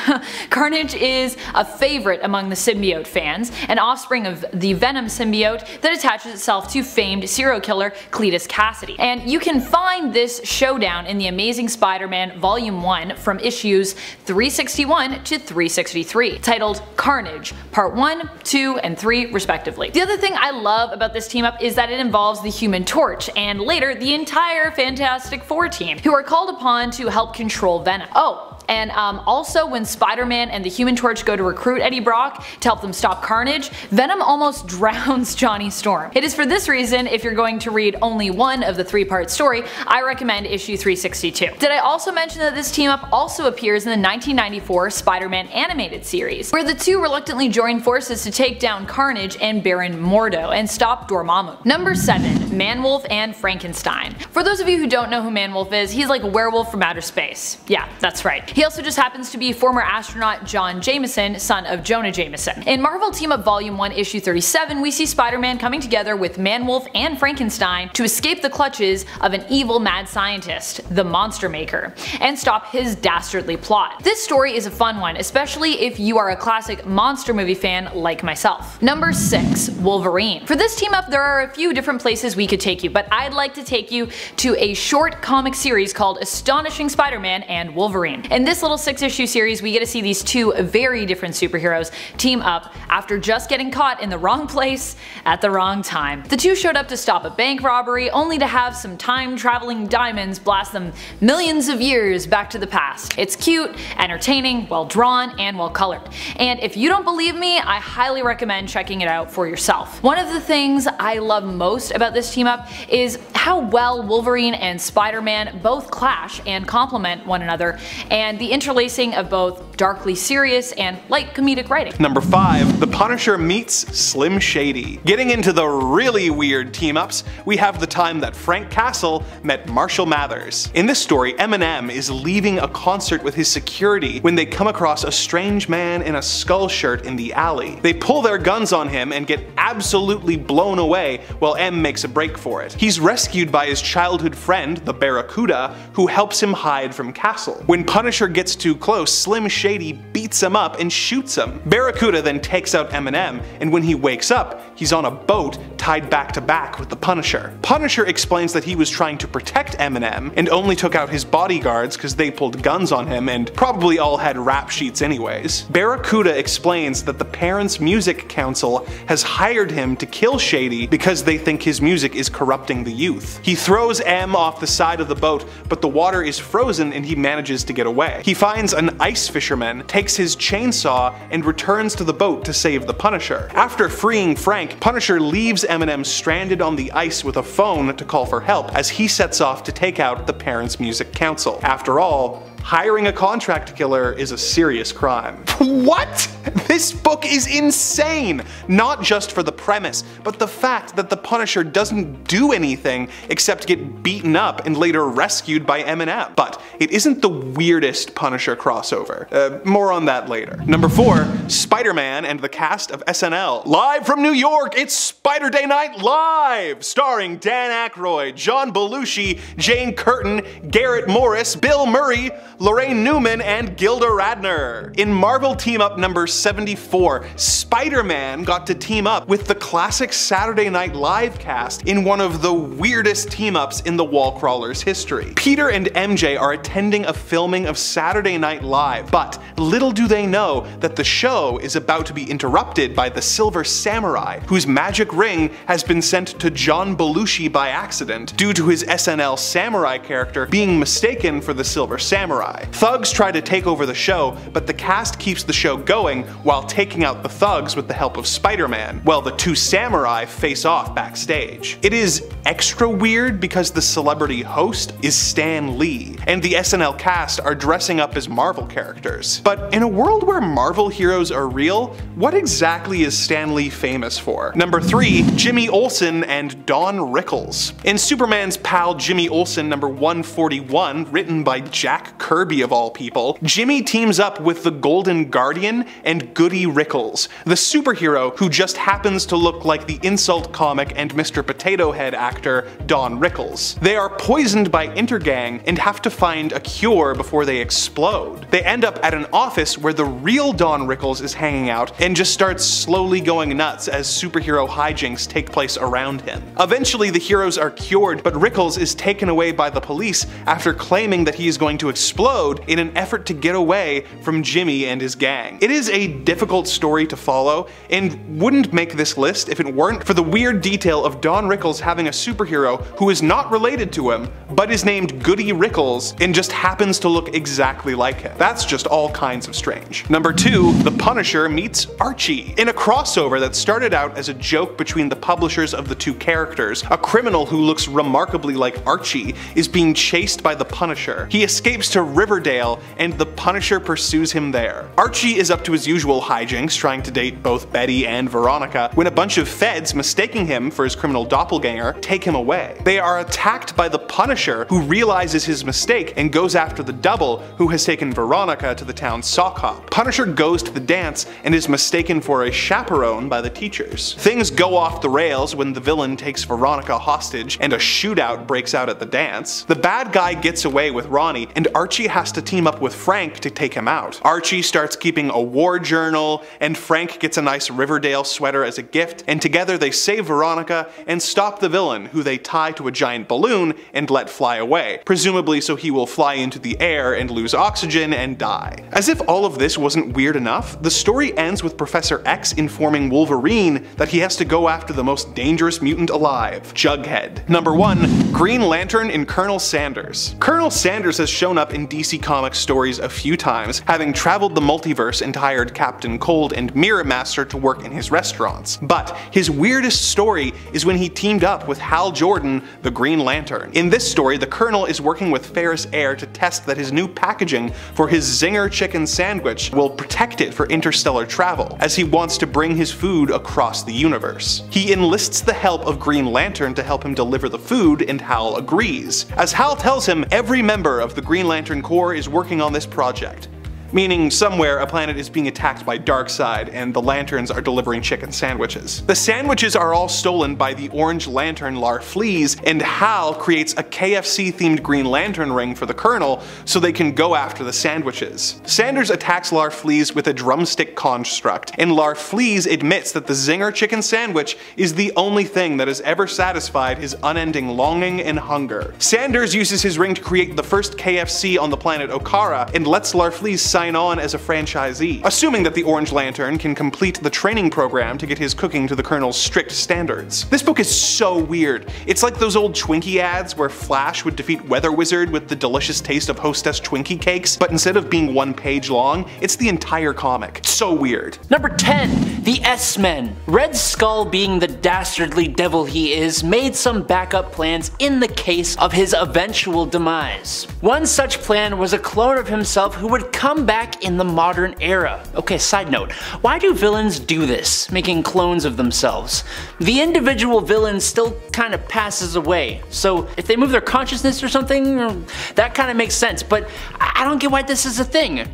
Carnage is a favorite among the symbiote fans, an offspring of the Venom symbiote that attaches itself to famed serial killer Cletus Cassidy. And you can find this showdown in the Amazing Spider-Man Volume 1 from issues 361 to 363, titled Carnage, Part 1, 2, and 3 respectively. The other thing I love about this team up is that it involves the Human Torch, and later the entire Fantastic Four team, who are called upon to help control Venom. Oh, and also when Spider-Man and the Human Torch go to recruit Eddie Brock to help them stop Carnage, Venom almost drowns Johnny Storm. It is for this reason, if you're going to read only one of the 3-part story, I recommend issue 362. Did I also mention that this team up also appears in the 1994 Spider-Man animated series, where the two reluctantly join forces to take down Carnage and Baron Mordo and stop Dormammu. Number 7. Manwolf and Frankenstein. For those of you who don't know who Manwolf is, he's like a werewolf from outer space. Yeah, that's right. He also just happens to be former astronaut John Jameson, son of Jonah Jameson. In Marvel Team Up Volume 1 Issue 37, we see Spider-Man coming together with Manwolf and Frankenstein to escape the clutches of an evil mad scientist, the Monster Maker, and stop his dastardly plot. This story is a fun one, especially if you are a classic monster movie fan like myself. Number 6. Wolverine. For this team up, there are a few different places we could take you, but I'd like to take you to a short comic series called Astonishing Spider-Man and Wolverine. In this little 6-issue series, we get to see these two very different superheroes team up after just getting caught in the wrong place at the wrong time. The two showed up to stop a bank robbery, only to have some time-traveling diamonds blast them millions of years back to the past. It's cute, entertaining, well drawn, and well colored. And if you don't believe me, I highly recommend checking it out for yourself. One of the things I love most about this team up is how well Wolverine and Spider-Man both clash and complement one another, and and the interlacing of both darkly serious and light comedic writing. Number 5. The Punisher meets Slim Shady. Getting into the really weird team-ups, we have the time that Frank Castle met Marshall Mathers. In this story, Eminem is leaving a concert with his security when they come across a strange man in a skull shirt in the alley. They pull their guns on him and get absolutely blown away while M makes a break for it. He's rescued by his childhood friend, the Barracuda, who helps him hide from Castle. When Punisher gets too close, Slim Shady beats him up and shoots him. Barracuda then takes out Eminem, and when he wakes up, he's on a boat tied back to back with the Punisher. Punisher explains that he was trying to protect Eminem and only took out his bodyguards because they pulled guns on him and probably all had rap sheets anyways. Barracuda explains that the Parents Music Council has hired him to kill Shady because they think his music is corrupting the youth. He throws M off the side of the boat, but the water is frozen and he manages to get away. He finds an ice fisherman, takes his chainsaw, and returns to the boat to save the Punisher. After freeing Frank, Punisher leaves Eminem stranded on the ice with a phone to call for help as he sets off to take out the Parents Music Council. After all, hiring a contract killer is a serious crime. What? This book is insane! Not just for the premise, but the fact that the Punisher doesn't do anything except get beaten up and later rescued by Eminem. But it isn't the weirdest Punisher crossover. More on that later. Number 4. Spider-Man and the cast of SNL. Live from New York, it's Spider Day Night Live! Starring Dan Aykroyd, John Belushi, Jane Curtin, Garrett Morris, Bill Murray, Lorraine Newman, and Gilda Radner. In Marvel Team-Up number 74, Spider-Man got to team up with the classic Saturday Night Live cast in one of the weirdest team-ups in the Wall Crawlers history. Peter and MJ are attending a filming of Saturday Night Live, but little do they know that the show is about to be interrupted by the Silver Samurai, whose magic ring has been sent to John Belushi by accident due to his SNL Samurai character being mistaken for the Silver Samurai. Thugs try to take over the show, but the cast keeps the show going while taking out the thugs with the help of Spider-Man, while the two samurai face off backstage. It is extra weird because the celebrity host is Stan Lee, and the SNL cast are dressing up as Marvel characters. But in a world where Marvel heroes are real, what exactly is Stan Lee famous for? Number 3. Jimmy Olsen and Don Rickles. In Superman's pal Jimmy Olsen number 141, written by Jack Kirby of all people, Jimmy teams up with the Golden Guardian and Goody Rickles, the superhero who just happens to look like the insult comic and Mr. Potato Head actor Don Rickles. They are poisoned by Intergang and have to find a cure before they explode. They end up at an office where the real Don Rickles is hanging out and just starts slowly going nuts as superhero hijinks take place around him. Eventually the heroes are cured, but Rickles is taken away by the police after claiming that he is going to explode in an effort to get away from Jimmy and his gang. It is a difficult story to follow and wouldn't make this list if it weren't for the weird detail of Don Rickles having a superhero who is not related to him, but is named Goody Rickles and just happens to look exactly like him. That's just all kinds of strange. Number 2. The Punisher meets Archie. In a crossover that started out as a joke between the publishers of the two characters, a criminal who looks remarkably like Archie is being chased by the Punisher. He escapes to Riverdale and the Punisher pursues him there. Archie is up to his usual hijinks trying to date both Betty and Veronica when a bunch of feds, mistaking him for his criminal doppelganger, take him away. They are attacked by the Punisher, who realizes his mistake and goes after the double who has taken Veronica to the town's sock hop. Punisher goes to the dance and is mistaken for a chaperone by the teachers. Things go off the rails when the villain takes Veronica hostage and a shootout breaks out at the dance. The bad guy gets away with Ronnie and Archie has to team up with Frank to take him out. Archie starts keeping a war journal and Frank gets a nice Riverdale sweater as a gift, and together they save Veronica and stop the villain, who they tie to a giant balloon and let fly away, presumably so he will fly into the air and lose oxygen and die. As if all of this wasn't weird enough, the story ends with Professor X informing Wolverine that he has to go after the most dangerous mutant alive, Jughead. Number 1. Green Lantern and Colonel Sanders. Colonel Sanders has shown up in DC Comics stories a few times, having traveled the multiverse and hired Captain Cold and Mirror Master to work in his restaurants. But his weirdest story is when he teamed up with Hal Jordan, the Green Lantern. In this story, the Colonel is working with Ferris Air to test that his new packaging for his Zinger chicken sandwich will protect it for interstellar travel, as he wants to bring his food across the universe. He enlists the help of Green Lantern to help him deliver the food, and Hal agrees. As Hal tells him, every member of the Green Lantern Corps is working on this project. Meaning somewhere a planet is being attacked by Darkseid and the Lanterns are delivering chicken sandwiches. The sandwiches are all stolen by the Orange Lantern Larfleeze, and Hal creates a KFC themed Green Lantern ring for the Colonel so they can go after the sandwiches. Sanders attacks Larfleeze with a drumstick construct, and Larfleeze admits that the Zinger chicken sandwich is the only thing that has ever satisfied his unending longing and hunger. Sanders uses his ring to create the first KFC on the planet Okara and lets Larfleeze sign on as a franchisee, assuming that the Orange Lantern can complete the training program to get his cooking to the Colonel's strict standards. This book is so weird. It's like those old Twinkie ads where Flash would defeat Weather Wizard with the delicious taste of Hostess Twinkie cakes, but instead of being one page long, it's the entire comic. So weird. Number 10. The S-Men. Red Skull, being the dastardly devil he is, made some backup plans in the case of his eventual demise. One such plan was a clone of himself who would come back in the modern era. Okay, side note, why do villains do this, making clones of themselves? The individual villain still kind of passes away, so if they move their consciousness or something, that kind of makes sense, but I don't get why this is a thing.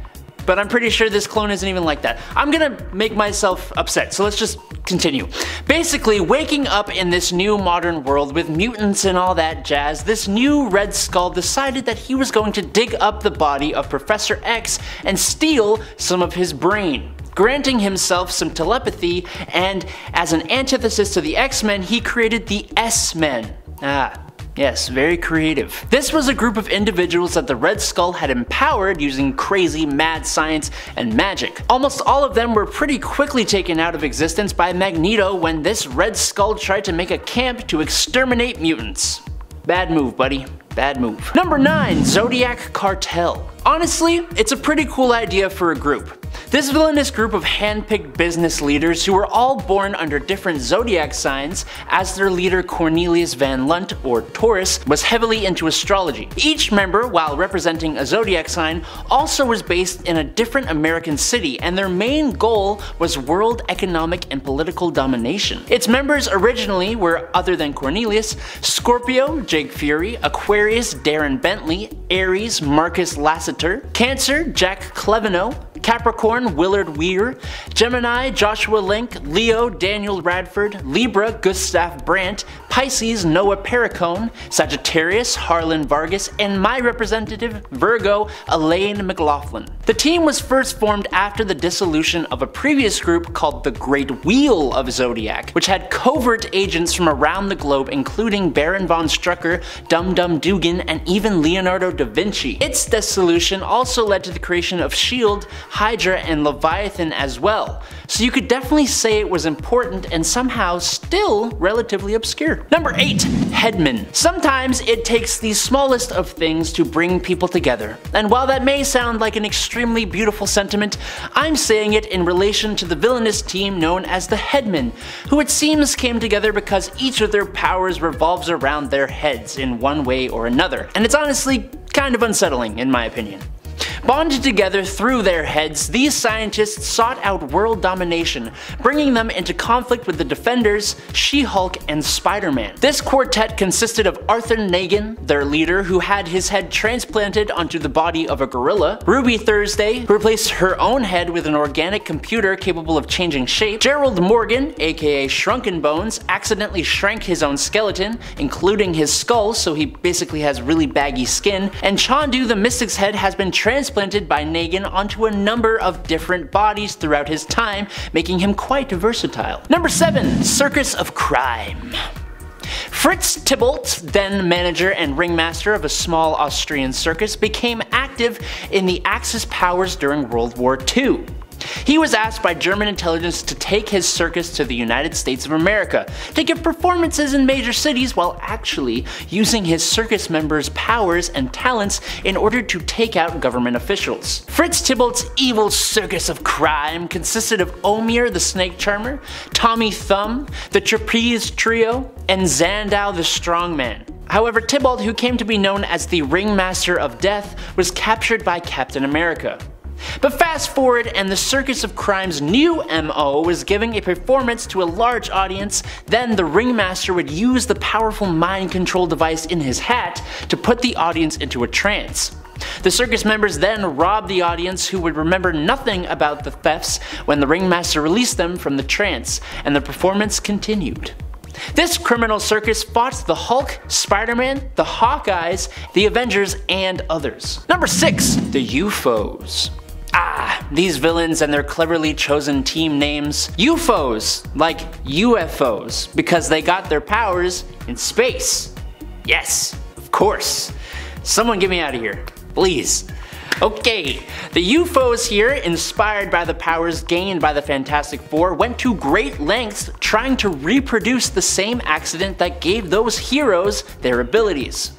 But I'm pretty sure this clone isn't even like that. I'm gonna make myself upset, so let's just continue. Basically, waking up in this new modern world with mutants and all that jazz, this new Red Skull decided that he was going to dig up the body of Professor X and steal some of his brain, granting himself some telepathy, and as an antithesis to the X-Men, he created the S-Men. Yes, very creative. This was a group of individuals that the Red Skull had empowered using crazy mad science and magic. Almost all of them were pretty quickly taken out of existence by Magneto when this Red Skull tried to make a camp to exterminate mutants. Bad move, buddy. Bad move. Number 9. Zodiac Cartel. Honestly, it's a pretty cool idea for a group. This villainous group of hand-picked business leaders who were all born under different zodiac signs, as their leader Cornelius Van Lunt, or Taurus, was heavily into astrology. Each member, while representing a zodiac sign, also was based in a different American city, and their main goal was world economic and political domination. Its members originally were, other than Cornelius, Scorpio, Jake Fury, Aquarius, Darren Bentley, Aries, Marcus Lassiter, Cancer, Jack Cleveno, Capricorn, Willard Weir, Gemini, Joshua Link, Leo, Daniel Radford, Libra, Gustav Brandt, Pisces, Noah Perricone, Sagittarius, Harlan Vargas, and my representative, Virgo, Elaine McLaughlin. The team was first formed after the dissolution of a previous group called the Great Wheel of Zodiac, which had covert agents from around the globe including Baron von Strucker, Dum Dum Dugan, and even Leonardo da Vinci. Its dissolution also led to the creation of S.H.I.E.L.D., Hydra, and Leviathan as well, so you could definitely say it was important and somehow still relatively obscure. Number 8. Headmen. Sometimes it takes the smallest of things to bring people together, and while that may sound like an extremely beautiful sentiment, I'm saying it in relation to the villainous team known as the Headmen, who it seems came together because each of their powers revolves around their heads in one way or another, and it's honestly kind of unsettling in my opinion. Bonded together through their heads, these scientists sought out world domination, bringing them into conflict with the Defenders, She-Hulk, and Spider-Man. This quartet consisted of Arthur Nagin, their leader, who had his head transplanted onto the body of a gorilla, Ruby Thursday, who replaced her own head with an organic computer capable of changing shape, Gerald Morgan, aka Shrunken Bones, accidentally shrank his own skeleton, including his skull, so he basically has really baggy skin, and Chandu the Mystic's head has been transplanted by Nagin onto a number of different bodies throughout his time, making him quite versatile. Number 7. Circus of Crime. Fritz Tybalt, then manager and ringmaster of a small Austrian circus, became active in the Axis powers during World War II. He was asked by German intelligence to take his circus to the United States of America to give performances in major cities while actually using his circus members' powers and talents in order to take out government officials. Fritz Tybalt's evil circus of crime consisted of Omir the Snake Charmer, Tommy Thumb, the Trapeze Trio, and Zandow the Strongman. However, Tybalt, who came to be known as the Ringmaster of Death, was captured by Captain America. But fast forward, and the Circus of Crime's new MO was giving a performance to a large audience. Then the Ringmaster would use the powerful mind control device in his hat to put the audience into a trance. The circus members then robbed the audience, who would remember nothing about the thefts when the Ringmaster released them from the trance, and the performance continued. This criminal circus fought the Hulk, Spider-Man, the Hawkeyes, the Avengers, and others. Number 6. The UFOs. These villains and their cleverly chosen team names. UFOs, like UFOs, because they got their powers in space. Yes, of course. Someone get me out of here, please. Okay, the UFOs here, inspired by the powers gained by the Fantastic Four, went to great lengths trying to reproduce the same accident that gave those heroes their abilities.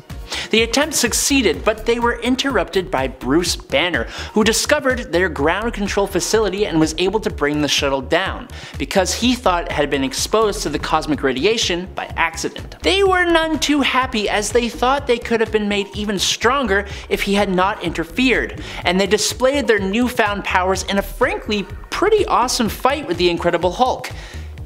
The attempt succeeded, but they were interrupted by Bruce Banner, who discovered their ground control facility and was able to bring the shuttle down, because he thought it had been exposed to the cosmic radiation by accident. They were none too happy, as they thought they could have been made even stronger if he had not interfered, and they displayed their newfound powers in a frankly pretty awesome fight with the Incredible Hulk,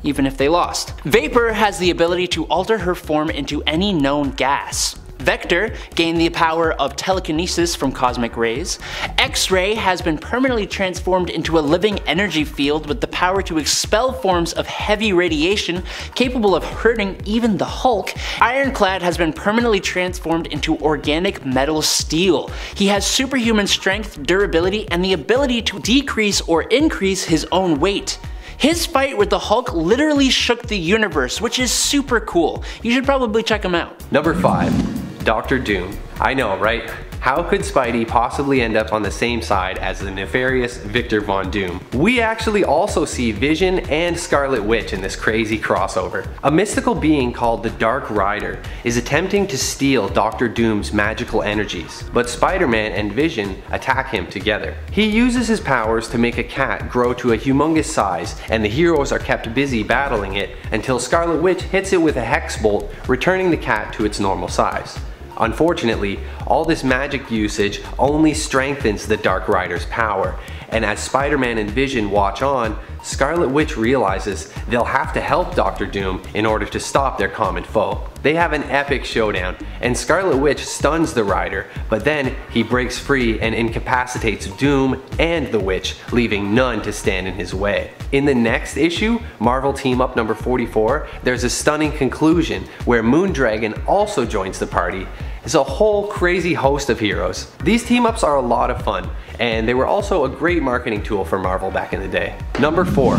even if they lost. Vapor has the ability to alter her form into any known gas. Vector gained the power of telekinesis from cosmic rays. X-Ray has been permanently transformed into a living energy field with the power to expel forms of heavy radiation capable of hurting even the Hulk. Ironclad has been permanently transformed into organic metal steel. He has superhuman strength, durability, and the ability to decrease or increase his own weight. His fight with the Hulk literally shook the universe, which is super cool. You should probably check him out. Number 5. Dr. Doom. I know, right? How could Spidey possibly end up on the same side as the nefarious Victor Von Doom? We actually also see Vision and Scarlet Witch in this crazy crossover. A mystical being called the Dark Rider is attempting to steal Dr. Doom's magical energies, but Spider-Man and Vision attack him together. He uses his powers to make a cat grow to a humongous size, and the heroes are kept busy battling it until Scarlet Witch hits it with a hex bolt, returning the cat to its normal size. Unfortunately, all this magic usage only strengthens the Dark Rider's power, and as Spider-Man and Vision watch on, Scarlet Witch realizes they'll have to help Dr. Doom in order to stop their common foe. They have an epic showdown, and Scarlet Witch stuns the Rider, but then he breaks free and incapacitates Doom and the Witch, leaving none to stand in his way. In the next issue, Marvel Team Up number 44, there's a stunning conclusion where Moondragon also joins the party. It's a whole crazy host of heroes. These team-ups are a lot of fun, and they were also a great marketing tool for Marvel back in the day. Number 4.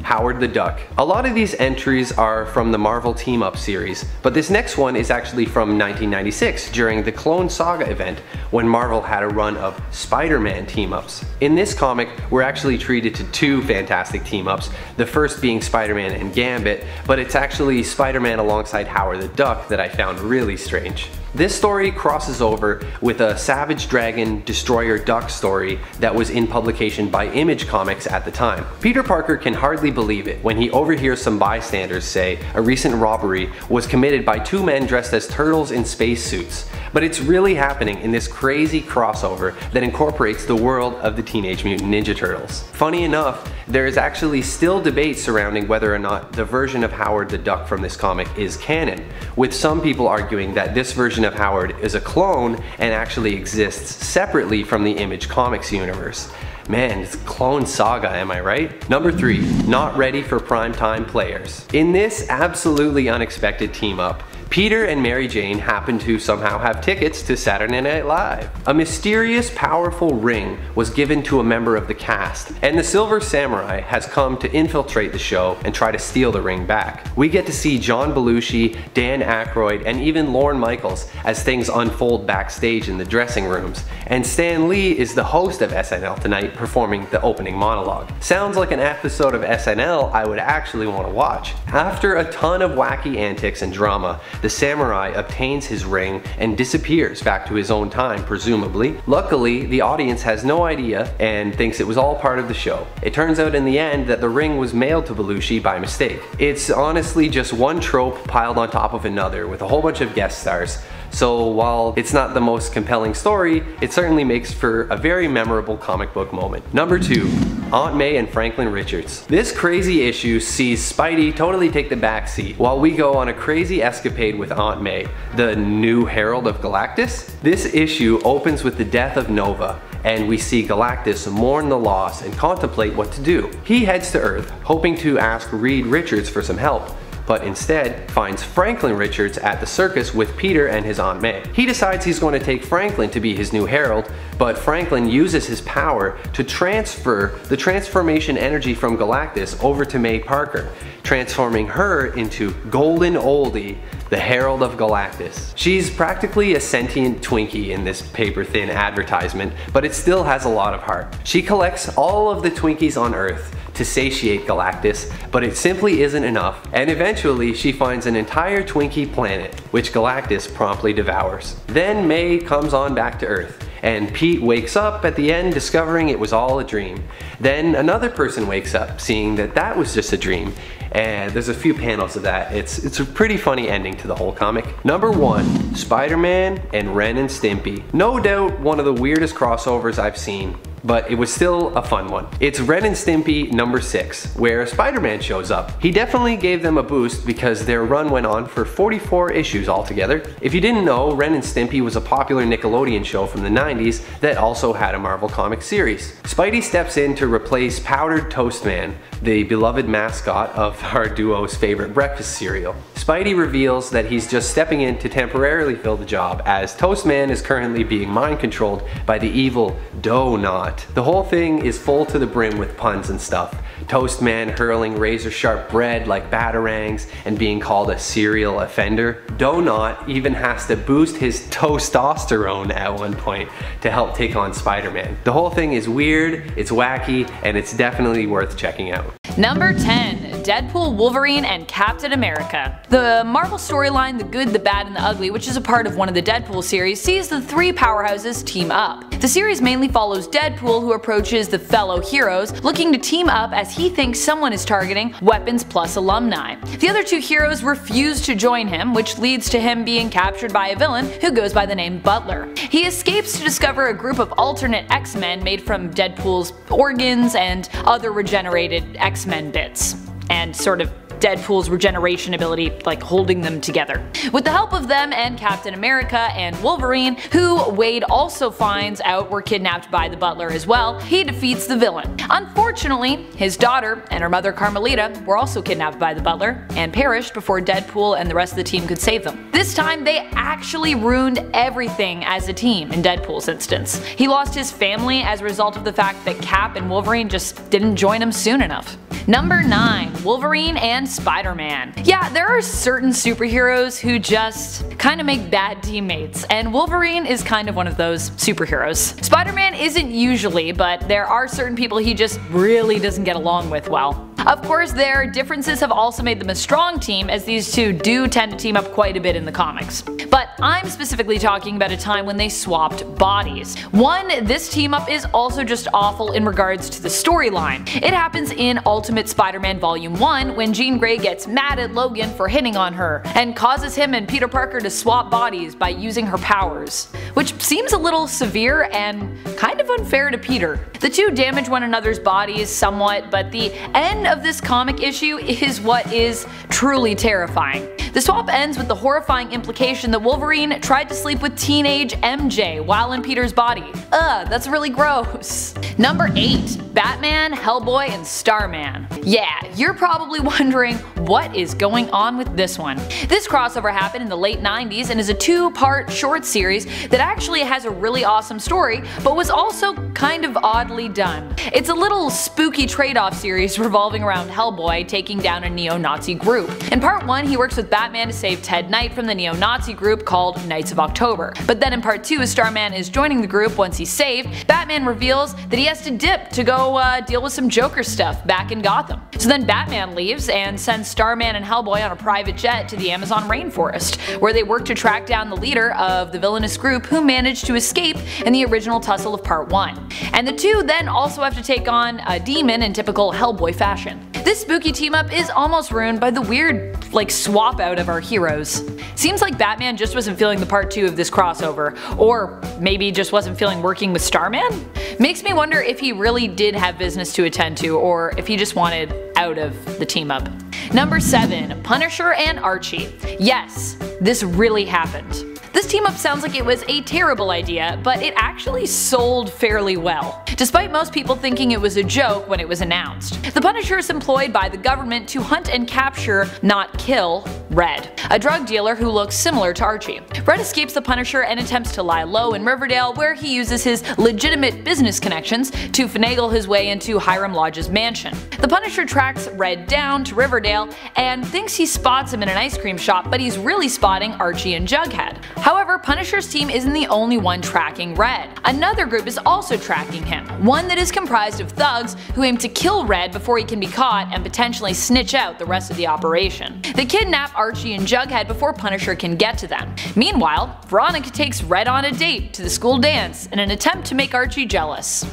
Howard the Duck. A lot of these entries are from the Marvel Team Up series, but this next one is actually from 1996 during the Clone Saga event when Marvel had a run of Spider-Man team-ups. In this comic, we're actually treated to 2 fantastic team-ups, the first being Spider-Man and Gambit, but it's actually Spider-Man alongside Howard the Duck that I found really strange. This story crosses over with a Savage Dragon Destroyer Duck story that was in publication by Image Comics at the time. Peter Parker can hardly believe it when he overhears some bystanders say a recent robbery was committed by 2 men dressed as turtles in spacesuits. But it's really happening in this crazy crossover that incorporates the world of the Teenage Mutant Ninja Turtles. Funny enough, there is actually still debate surrounding whether or not the version of Howard the Duck from this comic is canon, with some people arguing that this version of Howard is a clone and actually exists separately from the Image Comics universe. Man, it's Clone Saga, am I right? Number 3. Not ready for primetime players. In this absolutely unexpected team-up, Peter and Mary Jane happen to somehow have tickets to Saturday Night Live. A mysterious, powerful ring was given to a member of the cast, and the Silver Samurai has come to infiltrate the show and try to steal the ring back. We get to see John Belushi, Dan Aykroyd, and even Lorne Michaels as things unfold backstage in the dressing rooms, and Stan Lee is the host of SNL Tonight performing the opening monologue. Sounds like an episode of SNL I would actually want to watch. After a ton of wacky antics and drama, the samurai obtains his ring and disappears back to his own time, presumably. Luckily, the audience has no idea and thinks it was all part of the show. It turns out in the end that the ring was mailed to Belushi by mistake. It's honestly just one trope piled on top of another with a whole bunch of guest stars. So while it's not the most compelling story, it certainly makes for a very memorable comic book moment. Number 2. Aunt May and Franklin Richards. This crazy issue sees Spidey totally take the back seat while we go on a crazy escapade with Aunt May, the new Herald of Galactus. This issue opens with the death of Nova, and we see Galactus mourn the loss and contemplate what to do. He heads to Earth, hoping to ask Reed Richards for some help, but instead finds Franklin Richards at the circus with Peter and his Aunt May. He decides he's going to take Franklin to be his new herald, but Franklin uses his power to transfer the transformation energy from Galactus over to May Parker, transforming her into Golden Oldie, the Herald of Galactus. She's practically a sentient Twinkie in this paper-thin advertisement, but it still has a lot of heart. She collects all of the Twinkies on Earth to satiate Galactus, but it simply isn't enough, and eventually she finds an entire Twinkie planet, which Galactus promptly devours. Then May comes on back to Earth, and Pete wakes up at the end discovering it was all a dream. Then another person wakes up seeing that that was just a dream, and there's a few panels of that. It's a pretty funny ending to the whole comic. Number 1, Spider-Man and Ren and Stimpy. No doubt one of the weirdest crossovers I've seen, but it was still a fun one. It's Ren and Stimpy number 6, where Spider-Man shows up. He definitely gave them a boost because their run went on for 44 issues altogether. If you didn't know, Ren and Stimpy was a popular Nickelodeon show from the 90s that also had a Marvel comic series. Spidey steps in to replace Powdered Toast Man, the beloved mascot of our duo's favorite breakfast cereal. Spidey reveals that he's just stepping in to temporarily fill the job, as Toast Man is currently being mind controlled by the evil Donut. The whole thing is full to the brim with puns and stuff. Toast Man hurling razor sharp bread like batarangs and being called a serial offender. Donut even has to boost his testosterone at one point to help take on Spider-Man. The whole thing is weird, it's wacky, and it's definitely worth checking out. Number 10. Deadpool, Wolverine, and Captain America. The Marvel storyline The Good, the Bad, and the Ugly, which is a part of one of the Deadpool series, sees the three powerhouses team up. The series mainly follows Deadpool, who approaches the fellow heroes, looking to team up as he thinks someone is targeting Weapons Plus alumni. The other two heroes refuse to join him, which leads to him being captured by a villain who goes by the name Butler. He escapes to discover a group of alternate X-Men made from Deadpool's organs and other regenerated X-Men bits, and sort of Deadpool's regeneration ability, like holding them together. With the help of them and Captain America and Wolverine, who Wade also finds out were kidnapped by the Butler as well, he defeats the villain. Unfortunately, his daughter and her mother Carmelita were also kidnapped by the Butler and perished before Deadpool and the rest of the team could save them. This time they actually ruined everything as a team in Deadpool's instance. He lost his family as a result of the fact that Cap and Wolverine just didn't join him soon enough. Number 9. Wolverine and Spider-Man. Yeah, there are certain superheroes who just kinda make bad teammates, and Wolverine is kind of one of those superheroes. Spider-Man isn't usually, but there are certain people he just really doesn't get along with well. Of course, their differences have also made them a strong team, as these two do tend to team up quite a bit in the comics. But I'm specifically talking about a time when they swapped bodies. One, this team up is also just awful in regards to the storyline. It happens in Ultimate Spider-Man Volume 1 when Jean Grey gets mad at Logan for hitting on her and causes him and Peter Parker to swap bodies by using her powers, which seems a little severe and kind of unfair to Peter. The two damage one another's bodies somewhat, but the end of this comic issue is what is truly terrifying. The swap ends with the horrifying implication that Wolverine tried to sleep with teenage MJ while in Peter's body. Ugh, that's really gross. Number 8. Batman, Hellboy, and Starman. Yeah, you're probably wondering what is going on with this one. This crossover happened in the late 90s and is a two-part short series that actually has a really awesome story, but was also kind of oddly done. It's a little spooky trade-off series revolving around Hellboy taking down a neo-Nazi group. In part 1, he works with Batman to save Ted Knight from the neo-Nazi group called Knights of October. But then in part 2, as Starman is joining the group once he's saved, Batman reveals that he has to dip to go deal with some Joker stuff back in Gotham. So then Batman leaves and sends Starman and Hellboy on a private jet to the Amazon rainforest, where they work to track down the leader of the villainous group who managed to escape in the original tussle of part 1. And the two then also have to take on a demon in typical Hellboy fashion. This spooky team up is almost ruined by the weird, swap out of our heroes. Seems like Batman just wasn't feeling the part 2 of this crossover, or maybe just wasn't feeling working with Starman? Makes me wonder if he really did have business to attend to, or if he just wanted out of the team up. Number 7. Punisher and Archie. Yes, this really happened. This team up sounds like it was a terrible idea, but it actually sold fairly well, despite most people thinking it was a joke when it was announced. The Punisher is employed by the government to hunt and capture, not kill, Red, a drug dealer who looks similar to Archie. Red escapes the Punisher and attempts to lie low in Riverdale, where he uses his legitimate business connections to finagle his way into Hiram Lodge's mansion. The Punisher tracks Red down to Riverdale and thinks he spots him in an ice cream shop, but he's really spotting Archie and Jughead. However, Punisher's team isn't the only one tracking Red. Another group is also tracking him, one that is comprised of thugs who aim to kill Red before he can be caught and potentially snitch out the rest of the operation. They kidnap Archie and Jughead before Punisher can get to them. Meanwhile, Veronica takes Red on a date to the school dance in an attempt to make Archie jealous.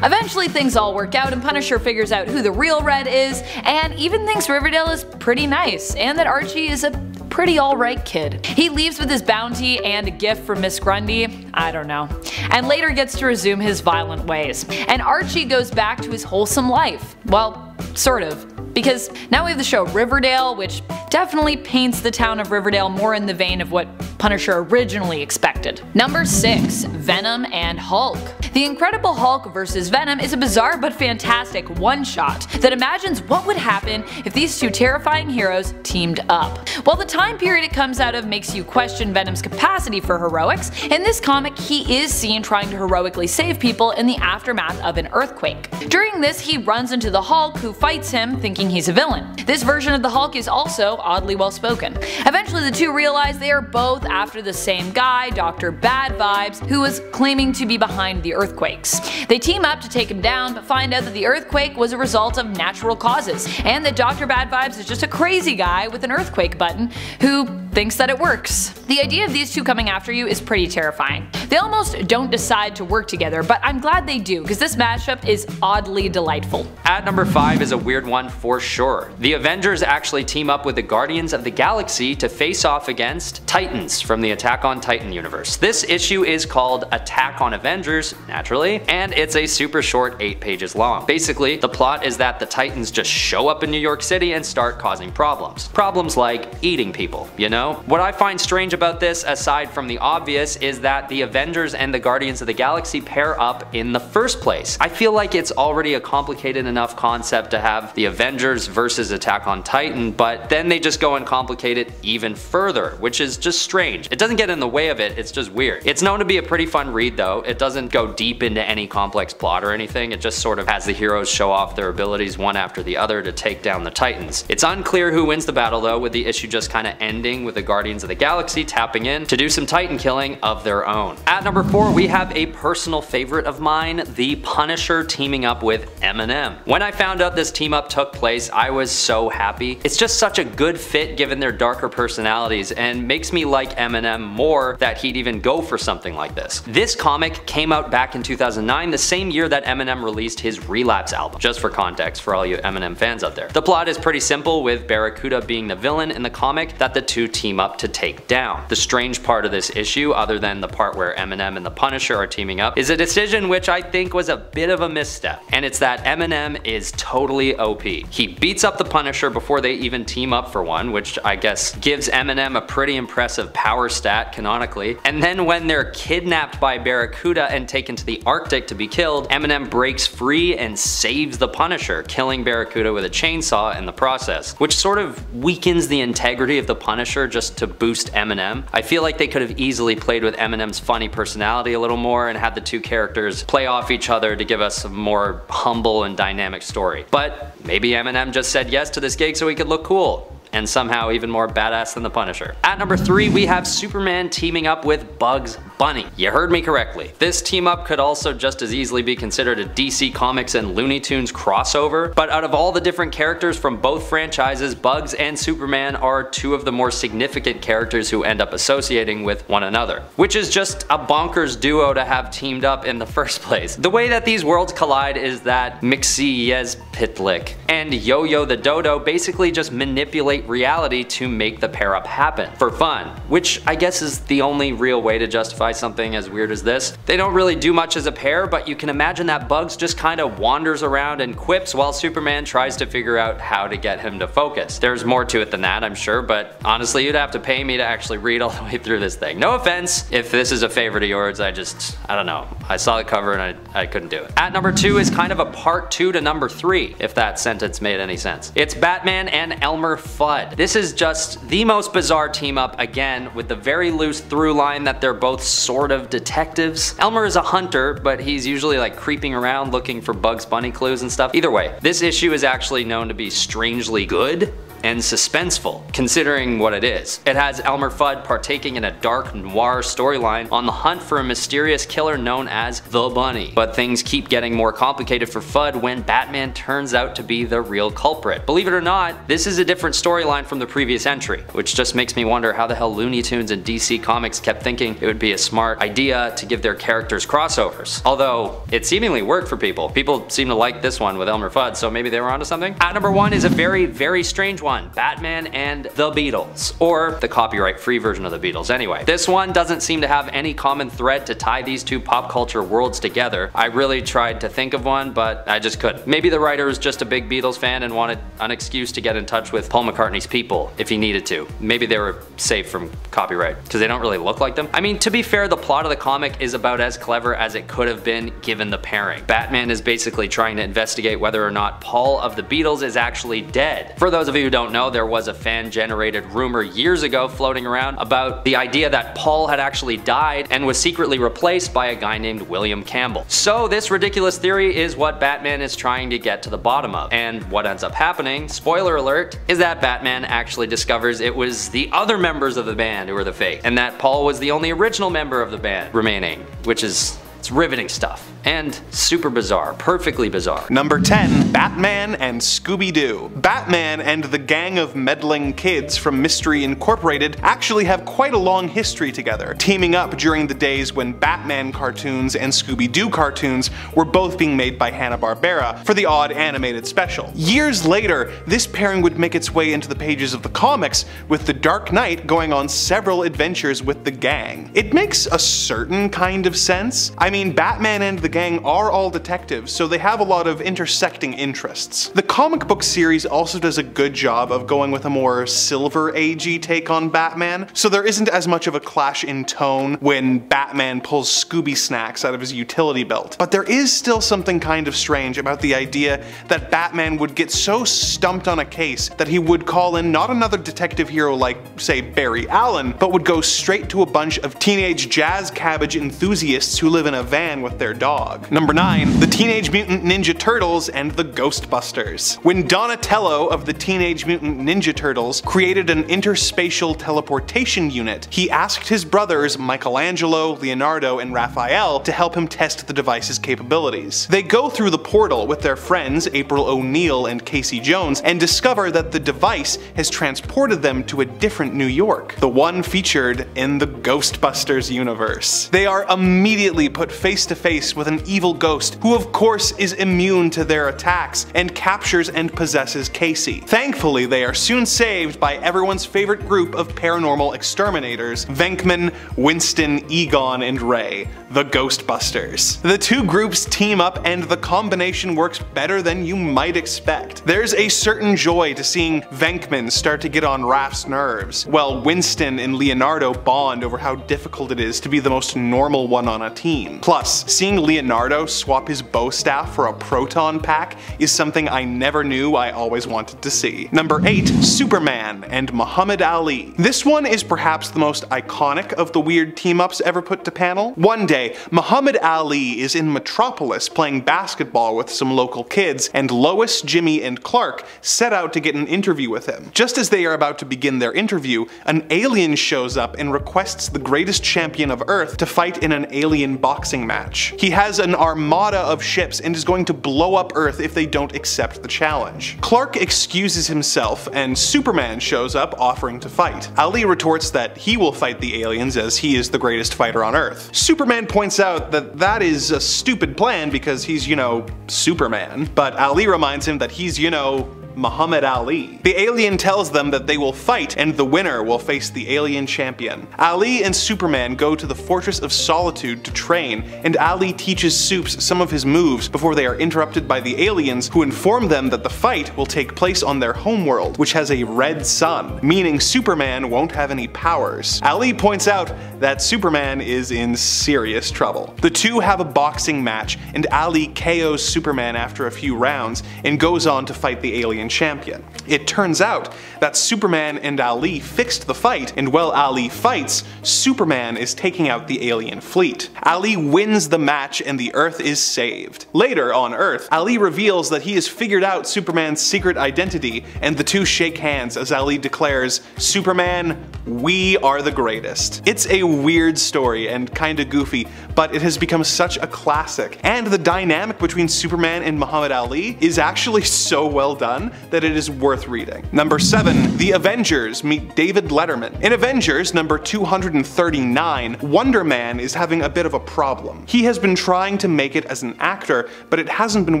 Eventually things all work out and Punisher figures out who the real Red is, and even thinks Riverdale is pretty nice and that Archie is a pretty alright kid. He leaves with his bounty and a gift from Miss Grundy, I don't know, and later gets to resume his violent ways. And Archie goes back to his wholesome life. Well, sort of. Because now we have the show Riverdale, which definitely paints the town of Riverdale more in the vein of what Punisher originally expected. Number 6. Venom and Hulk. The Incredible Hulk vs. Venom is a bizarre but fantastic one-shot that imagines what would happen if these two terrifying heroes teamed up. While the time period it comes out of makes you question Venom's capacity for heroics, in this comic he is seen trying to heroically save people in the aftermath of an earthquake. During this he runs into the Hulk, who fights him thinking he's a villain. This version of the Hulk is also oddly well spoken. Eventually the two realize they are both after the same guy, Dr. Bad Vibes, who was claiming to be behind the earthquakes. They team up to take him down, but find out that the earthquake was a result of natural causes, and that Dr. Bad Vibes is just a crazy guy with an earthquake button who thinks that it works. The idea of these two coming after you is pretty terrifying. They almost don't decide to work together, but I'm glad they do, because this mashup is oddly delightful. At number 5 is a weird one for sure. The Avengers actually team up with the Guardians of the Galaxy to face off against Titans from the Attack on Titan universe. This issue is called Attack on Avengers, naturally, and it's a super short 8 pages long. Basically, the plot is that the Titans just show up in New York City and start causing problems. Problems like eating people, you know? What I find strange about this, aside from the obvious, is that the Avengers and the Guardians of the Galaxy pair up in the first place. I feel like it's already a complicated enough concept to have the Avengers versus Attack on Titan, but then they just go and complicate it even further, which is just strange. It doesn't get in the way of it, it's just weird. It's known to be a pretty fun read though. It doesn't go deep into any complex plot or anything, it just sort of has the heroes show off their abilities one after the other to take down the Titans. It's unclear who wins the battle though, with the issue just kinda ending with the Guardians of the Galaxy tapping in to do some Titan killing of their own. At number 4 we have a personal favorite of mine, the Punisher teaming up with Eminem. When I found out this team up took place, I was so happy. It's just such a good fit given their darker personalities, and makes me like Eminem more that he'd even go for something like this. This comic came out back in 2009, the same year that Eminem released his Relapse album, just for context for all you Eminem fans out there. The plot is pretty simple, with Barracuda being the villain in the comic that the two team team up to take down. The strange part of this issue, other than the part where Eminem and the Punisher are teaming up, is a decision which I think was a bit of a misstep, and it's that Eminem is totally OP. He beats up the Punisher before they even team up for one, which I guess gives Eminem a pretty impressive power stat canonically, and then when they're kidnapped by Barracuda and taken to the Arctic to be killed, Eminem breaks free and saves the Punisher, killing Barracuda with a chainsaw in the process, which sort of weakens the integrity of the Punisher just to boost Eminem. I feel like they could have easily played with Eminem's funny personality a little more and had the two characters play off each other to give us a more humble and dynamic story. But maybe Eminem just said yes to this gig so he could look cool, and somehow even more badass than the Punisher. At number 3, we have Superman teaming up with Bugs Bunny. You heard me correctly. This team up could also just as easily be considered a DC Comics and Looney Tunes crossover, but out of all the different characters from both franchises, Bugs and Superman are two of the more significant characters who end up associating with one another, which is just a bonkers duo to have teamed up in the first place. The way that these worlds collide is that Mxyzptlk and Yo-Yo the Dodo basically just manipulate reality to make the pair up happen for fun, which I guess is the only real way to justify something as weird as this. They don't really do much as a pair, but you can imagine that Bugs just kind of wanders around and quips while Superman tries to figure out how to get him to focus. There's more to it than that, I'm sure, but honestly you'd have to pay me to actually read all the way through this thing. No offense if this is a favorite of yours, I don't know. I saw the cover and I couldn't do it. At number 2 is kind of a part 2 to number 3, if that sentence made any sense. It's Batman and Elmer Fudd. This is just the most bizarre team up, again, with the very loose through line that they're both sort of detectives. Elmer is a hunter, but he's usually like creeping around looking for Bugs Bunny clues and stuff. Either way, this issue is actually known to be strangely good and suspenseful, considering what it is. It has Elmer Fudd partaking in a dark noir storyline on the hunt for a mysterious killer known as the Bunny. But things keep getting more complicated for Fudd when Batman turns out to be the real culprit. Believe it or not, this is a different storyline from the previous entry, which just makes me wonder how the hell Looney Tunes and DC Comics kept thinking it would be a smart idea to give their characters crossovers. Although, it seemingly worked for people. People seem to like this one with Elmer Fudd, so maybe they were onto something. At number 1 is a very, very strange one. Batman and the Beatles, or the copyright-free version of the Beatles anyway. This one doesn't seem to have any common thread to tie these two pop culture worlds together. I really tried to think of one, but I just couldn't. Maybe the writer was just a big Beatles fan and wanted an excuse to get in touch with Paul McCartney's people if he needed to. Maybe they were safe from copyright, because they don't really look like them. I mean, to be fair, the plot of the comic is about as clever as it could have been given the pairing. Batman is basically trying to investigate whether or not Paul of the Beatles is actually dead. For those of you who don't know, there was a fan-generated rumor years ago floating around about the idea that Paul had actually died and was secretly replaced by a guy named William Campbell. So this ridiculous theory is what Batman is trying to get to the bottom of. And what ends up happening, spoiler alert, is that Batman actually discovers it was the other members of the band who were the fake, and that Paul was the only original member of the band remaining, which is riveting stuff. And super bizarre. Perfectly bizarre. Number 10. Batman and Scooby-Doo. Batman and the gang of meddling kids from Mystery Incorporated actually have quite a long history together, teaming up during the days when Batman cartoons and Scooby-Doo cartoons were both being made by Hanna-Barbera for the odd animated special. Years later, this pairing would make its way into the pages of the comics, with the Dark Knight going on several adventures with the gang. It makes a certain kind of sense. I mean, Batman and the gang are all detectives, so they have a lot of intersecting interests. The comic book series also does a good job of going with a more Silver Age-y take on Batman, so there isn't as much of a clash in tone when Batman pulls Scooby snacks out of his utility belt. But there is still something kind of strange about the idea that Batman would get so stumped on a case that he would call in not another detective hero like, say, Barry Allen, but would go straight to a bunch of teenage jazz cabbage enthusiasts who live in a van with their dog. Number 9. The Teenage Mutant Ninja Turtles and the Ghostbusters. When Donatello of the Teenage Mutant Ninja Turtles created an interspatial teleportation unit, he asked his brothers Michelangelo, Leonardo, and Raphael to help him test the device's capabilities. They go through the portal with their friends April O'Neil and Casey Jones and discover that the device has transported them to a different New York, the one featured in the Ghostbusters universe. They are immediately put face to face with an an evil ghost who of course is immune to their attacks and captures and possesses Casey. Thankfully, they are soon saved by everyone's favorite group of paranormal exterminators, Venkman, Winston, Egon, and Ray, the Ghostbusters. The two groups team up and the combination works better than you might expect. There's a certain joy to seeing Venkman start to get on Raph's nerves, while Winston and Leonardo bond over how difficult it is to be the most normal one on a team. Plus, seeing Leonardo swap his bow staff for a proton pack is something I never knew I always wanted to see. Number 8. Superman and Muhammad Ali. This one is perhaps the most iconic of the weird team-ups ever put to panel. One day, Muhammad Ali is in Metropolis playing basketball with some local kids, and Lois, Jimmy, and Clark set out to get an interview with him. Just as they are about to begin their interview, an alien shows up and requests the greatest champion of Earth to fight in an alien boxing match. He has an armada of ships and is going to blow up Earth if they don't accept the challenge. Clark excuses himself and Superman shows up offering to fight. Ali retorts that he will fight the aliens as he is the greatest fighter on Earth. Superman points out that that is a stupid plan because he's, you know, Superman, but Ali reminds him that he's, you know, Muhammad Ali. The alien tells them that they will fight and the winner will face the alien champion. Ali and Superman go to the Fortress of Solitude to train, and Ali teaches Supes some of his moves before they are interrupted by the aliens, who inform them that the fight will take place on their homeworld, which has a red sun, meaning Superman won't have any powers. Ali points out that Superman is in serious trouble. The two have a boxing match, and Ali KOs Superman after a few rounds and goes on to fight the alien champion. It turns out that Superman and Ali fixed the fight, and while Ali fights, Superman is taking out the alien fleet. Ali wins the match and the Earth is saved. Later on Earth, Ali reveals that he has figured out Superman's secret identity, and the two shake hands as Ali declares, "Superman, we are the greatest." It's a weird story and kinda goofy, but it has become such a classic, and the dynamic between Superman and Muhammad Ali is actually so well done that it is worth reading. Number 7. The Avengers meet David Letterman. In Avengers number 239, Wonder Man is having a bit of a problem. He has been trying to make it as an actor, but it hasn't been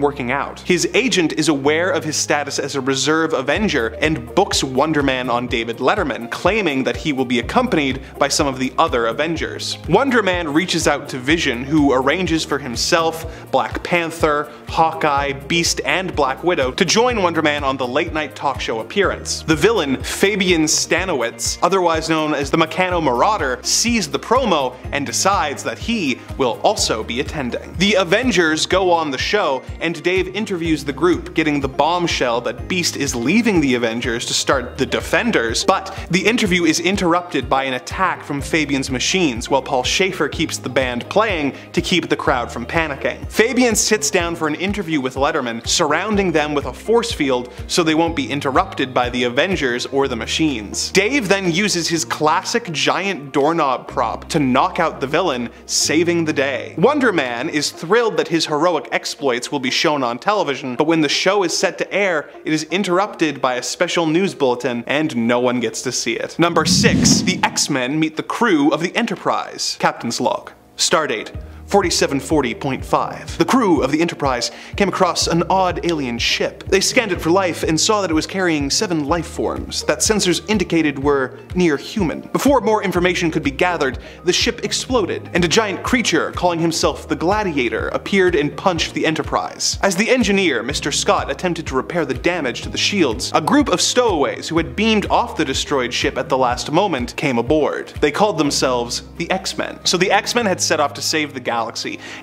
working out. His agent is aware of his status as a reserve Avenger and books Wonder Man on David Letterman, claiming that he will be accompanied by some of the other Avengers. Wonder Man reaches out to Vision, who arranges for himself, Black Panther, Hawkeye, Beast, and Black Widow to join Wonder Man on the late-night talk show appearance. The villain, Fabian Stanowitz, otherwise known as the Meccano Marauder, sees the promo and decides that he will also be attending. The Avengers go on the show, and Dave interviews the group, getting the bombshell that Beast is leaving the Avengers to start the Defenders, but the interview is interrupted by an attack from Fabian's machines, while Paul Schaefer keeps the band playing to keep the crowd from panicking. Fabian sits down for an interview with Letterman, surrounding them with a force field so they won't be interrupted by the Avengers or the machines. Dave then uses his classic giant doorknob prop to knock out the villain, saving the day. Wonder Man is thrilled that his heroic exploits will be shown on television, but when the show is set to air, it is interrupted by a special news bulletin and no one gets to see it. Number 6. The X-Men meet the crew of the Enterprise. Captain's log. Stardate 4740.5. The crew of the Enterprise came across an odd alien ship. They scanned it for life and saw that it was carrying 7 life forms that sensors indicated were near human. Before more information could be gathered, the ship exploded, and a giant creature calling himself the Gladiator appeared and punched the Enterprise. As the engineer, Mr. Scott, attempted to repair the damage to the shields, a group of stowaways who had beamed off the destroyed ship at the last moment came aboard. They called themselves the X-Men. So the X-Men had set off to save the galaxy,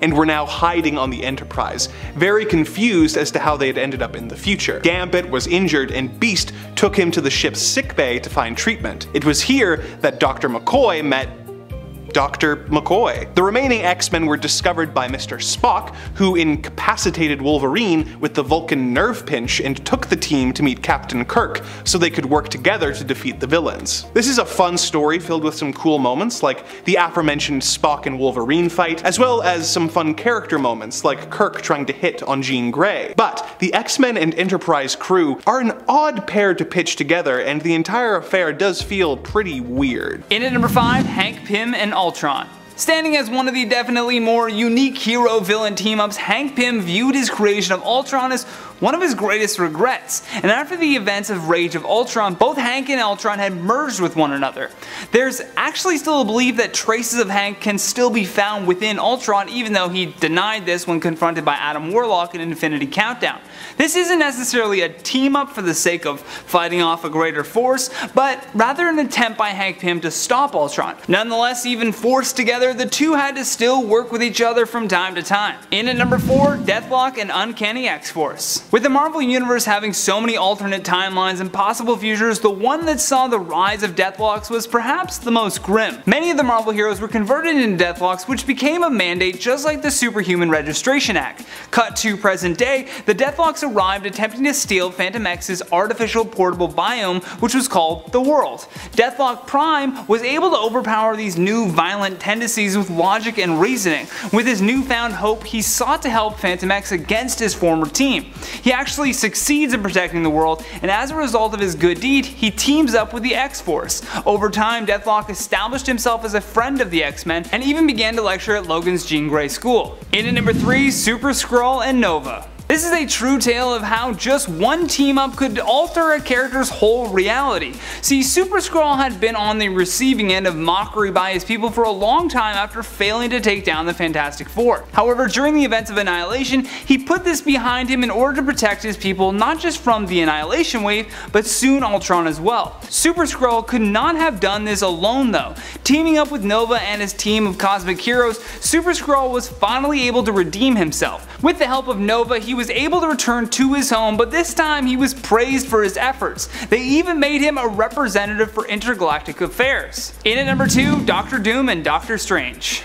and were now hiding on the Enterprise, very confused as to how they had ended up in the future. Gambit was injured, and Beast took him to the ship's sickbay to find treatment. It was here that Dr. McCoy met Dr. McCoy. The remaining X-Men were discovered by Mr. Spock, who incapacitated Wolverine with the Vulcan nerve pinch and took the team to meet Captain Kirk so they could work together to defeat the villains. This is a fun story filled with some cool moments like the aforementioned Spock and Wolverine fight, as well as some fun character moments like Kirk trying to hit on Jean Grey. But the X-Men and Enterprise crew are an odd pair to pitch together, and the entire affair does feel pretty weird. In at number 5, Hank Pym and Ultron. Standing as one of the definitely more unique hero-villain team-ups, Hank Pym viewed his creation of Ultron as one of his greatest regrets, and after the events of Rage of Ultron, both Hank and Ultron had merged with one another. There's actually still a belief that traces of Hank can still be found within Ultron, even though he denied this when confronted by Adam Warlock in Infinity Countdown. This isn't necessarily a team-up for the sake of fighting off a greater force, but rather an attempt by Hank Pym to stop Ultron. Nonetheless, even forced together, the two had to still work with each other from time to time. In at number 4, Deathlock and Uncanny X-Force. With the Marvel Universe having so many alternate timelines and possible futures, the one that saw the rise of Deathlocks was perhaps the most grim. Many of the Marvel heroes were converted into Deathlocks, which became a mandate just like the Superhuman Registration Act. Cut to present day, the Deathlocks arrived attempting to steal Phantom X's artificial portable biome, which was called the World. Deathlock Prime was able to overpower these new violent tendencies with logic and reasoning. With his newfound hope, he sought to help Phantom X against his former team. He actually succeeds in protecting the world, and as a result of his good deed, he teams up with the X-Force. Over time, Deathlock established himself as a friend of the X-Men, and even began to lecture at Logan's Jean Grey School. In at number 3, Super Skrull and Nova. This is a true tale of how just one team-up could alter a character's whole reality. See, Super Skrull had been on the receiving end of mockery by his people for a long time after failing to take down the Fantastic Four. However, during the events of Annihilation, he put this behind him in order to protect his people not just from the Annihilation Wave, but soon Ultron as well. Super Skrull could not have done this alone though. Teaming up with Nova and his team of cosmic heroes, Super Skrull was finally able to redeem himself. With the help of Nova, he was able to return to his home, but this time he was praised for his efforts. They even made him a representative for intergalactic affairs. In at number 2, Doctor Doom and Doctor Strange.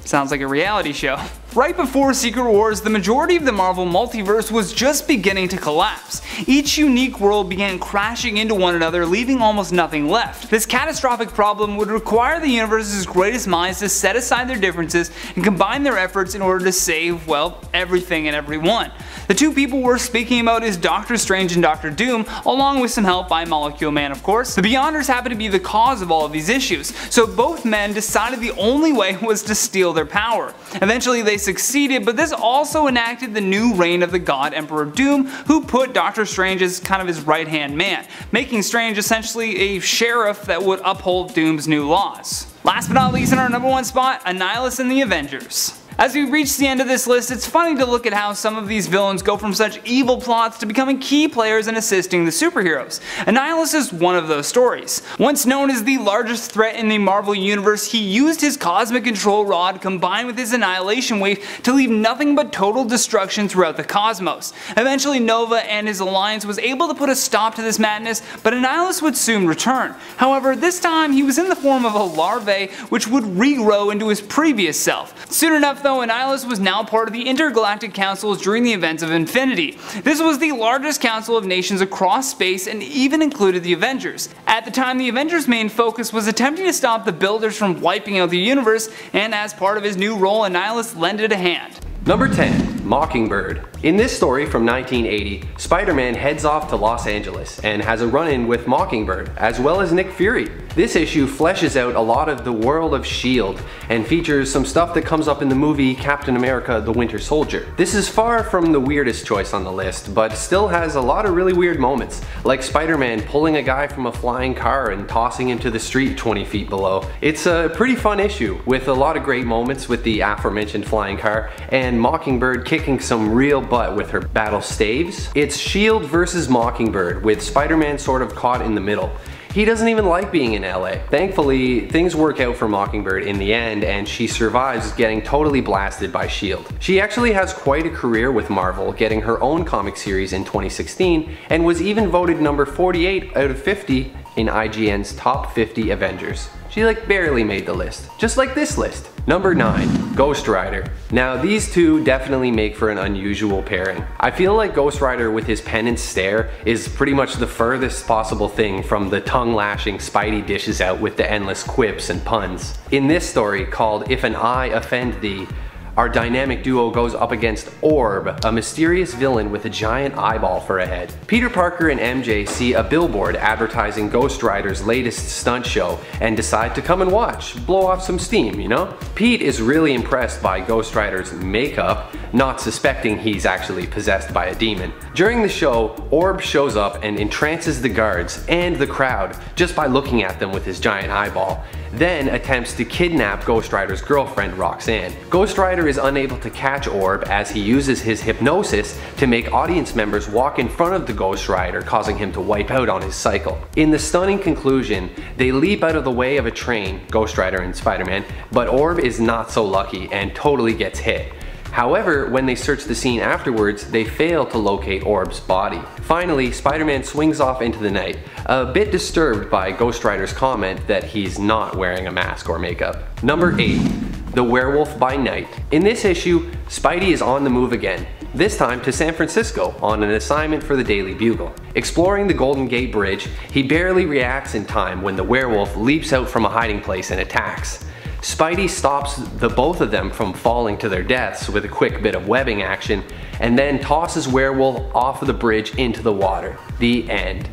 Sounds like a reality show. Right before Secret Wars, the majority of the Marvel multiverse was just beginning to collapse. Each unique world began crashing into one another, leaving almost nothing left. This catastrophic problem would require the universe's greatest minds to set aside their differences and combine their efforts in order to save, well, everything and everyone. The two people we're speaking about is Doctor Strange and Doctor Doom, along with some help by Molecule Man of course. The Beyonders happen to be the cause of all of these issues, so both men decided the only way was to steal their power. Eventually they succeeded, but this also enacted the new reign of the God Emperor Doom, who put Doctor Strange as kind of his right-hand man, making Strange essentially a sheriff that would uphold Doom's new laws. Last but not least, in our number 1 spot, Annihilus and the Avengers. As we reach the end of this list, it's funny to look at how some of these villains go from such evil plots to becoming key players in assisting the superheroes. Annihilus is one of those stories. Once known as the largest threat in the Marvel Universe, he used his cosmic control rod combined with his annihilation wave to leave nothing but total destruction throughout the cosmos. Eventually Nova and his alliance was able to put a stop to this madness, but Annihilus would soon return. However, this time he was in the form of a larvae which would regrow into his previous self. Soon enough though, Annihilus was now part of the Intergalactic Councils during the events of Infinity. This was the largest council of nations across space and even included the Avengers. At the time, the Avengers' main focus was attempting to stop the Builders from wiping out the universe, and as part of his new role, Annihilus lended a hand. Number 10, Mockingbird. In this story from 1980, Spider-Man heads off to Los Angeles and has a run-in with Mockingbird, as well as Nick Fury. This issue fleshes out a lot of the world of S.H.I.E.L.D. and features some stuff that comes up in the movie Captain America: The Winter Soldier. This is far from the weirdest choice on the list, but still has a lot of really weird moments, like Spider-Man pulling a guy from a flying car and tossing him to the street 20 feet below. It's a pretty fun issue, with a lot of great moments with the aforementioned flying car, and Mockingbird kicking some real butt with her battle staves. It's S.H.I.E.L.D. versus Mockingbird, with Spider-Man sort of caught in the middle. He doesn't even like being in LA. Thankfully, things work out for Mockingbird in the end, and she survives getting totally blasted by S.H.I.E.L.D. She actually has quite a career with Marvel, getting her own comic series in 2016, and was even voted number 48 out of 50 in IGN's top 50 Avengers. She barely made the list, just like this list. Number 9, Ghost Rider. Now these two definitely make for an unusual pairing. I feel like Ghost Rider with his penance stare is pretty much the furthest possible thing from the tongue-lashing Spidey dishes out with the endless quips and puns. In this story called If an Eye Offend Thee, Our dynamic duo goes up against Orb, a mysterious villain with a giant eyeball for a head. Peter Parker and MJ see a billboard advertising Ghost Rider's latest stunt show and decide to come and watch, blow off some steam, you know? Pete is really impressed by Ghost Rider's makeup, not suspecting he's actually possessed by a demon. During the show, Orb shows up and entrances the guards and the crowd just by looking at them with his giant eyeball, then attempts to kidnap Ghost Rider's girlfriend Roxanne. Ghost Rider is unable to catch Orb as he uses his hypnosis to make audience members walk in front of the Ghost Rider, causing him to wipe out on his cycle. In the stunning conclusion, they leap out of the way of a train, Ghost Rider and Spider-Man, but Orb is not so lucky and totally gets hit. However, when they search the scene afterwards, they fail to locate Orb's body. Finally, Spider-Man swings off into the night, a bit disturbed by Ghost Rider's comment that he's not wearing a mask or makeup. Number 8. The Werewolf by Night. In this issue, Spidey is on the move again, this time to San Francisco on an assignment for the Daily Bugle. Exploring the Golden Gate Bridge, he barely reacts in time when the werewolf leaps out from a hiding place and attacks. Spidey stops the both of them from falling to their deaths with a quick bit of webbing action, and then tosses Werewolf off of the bridge into the water. The end.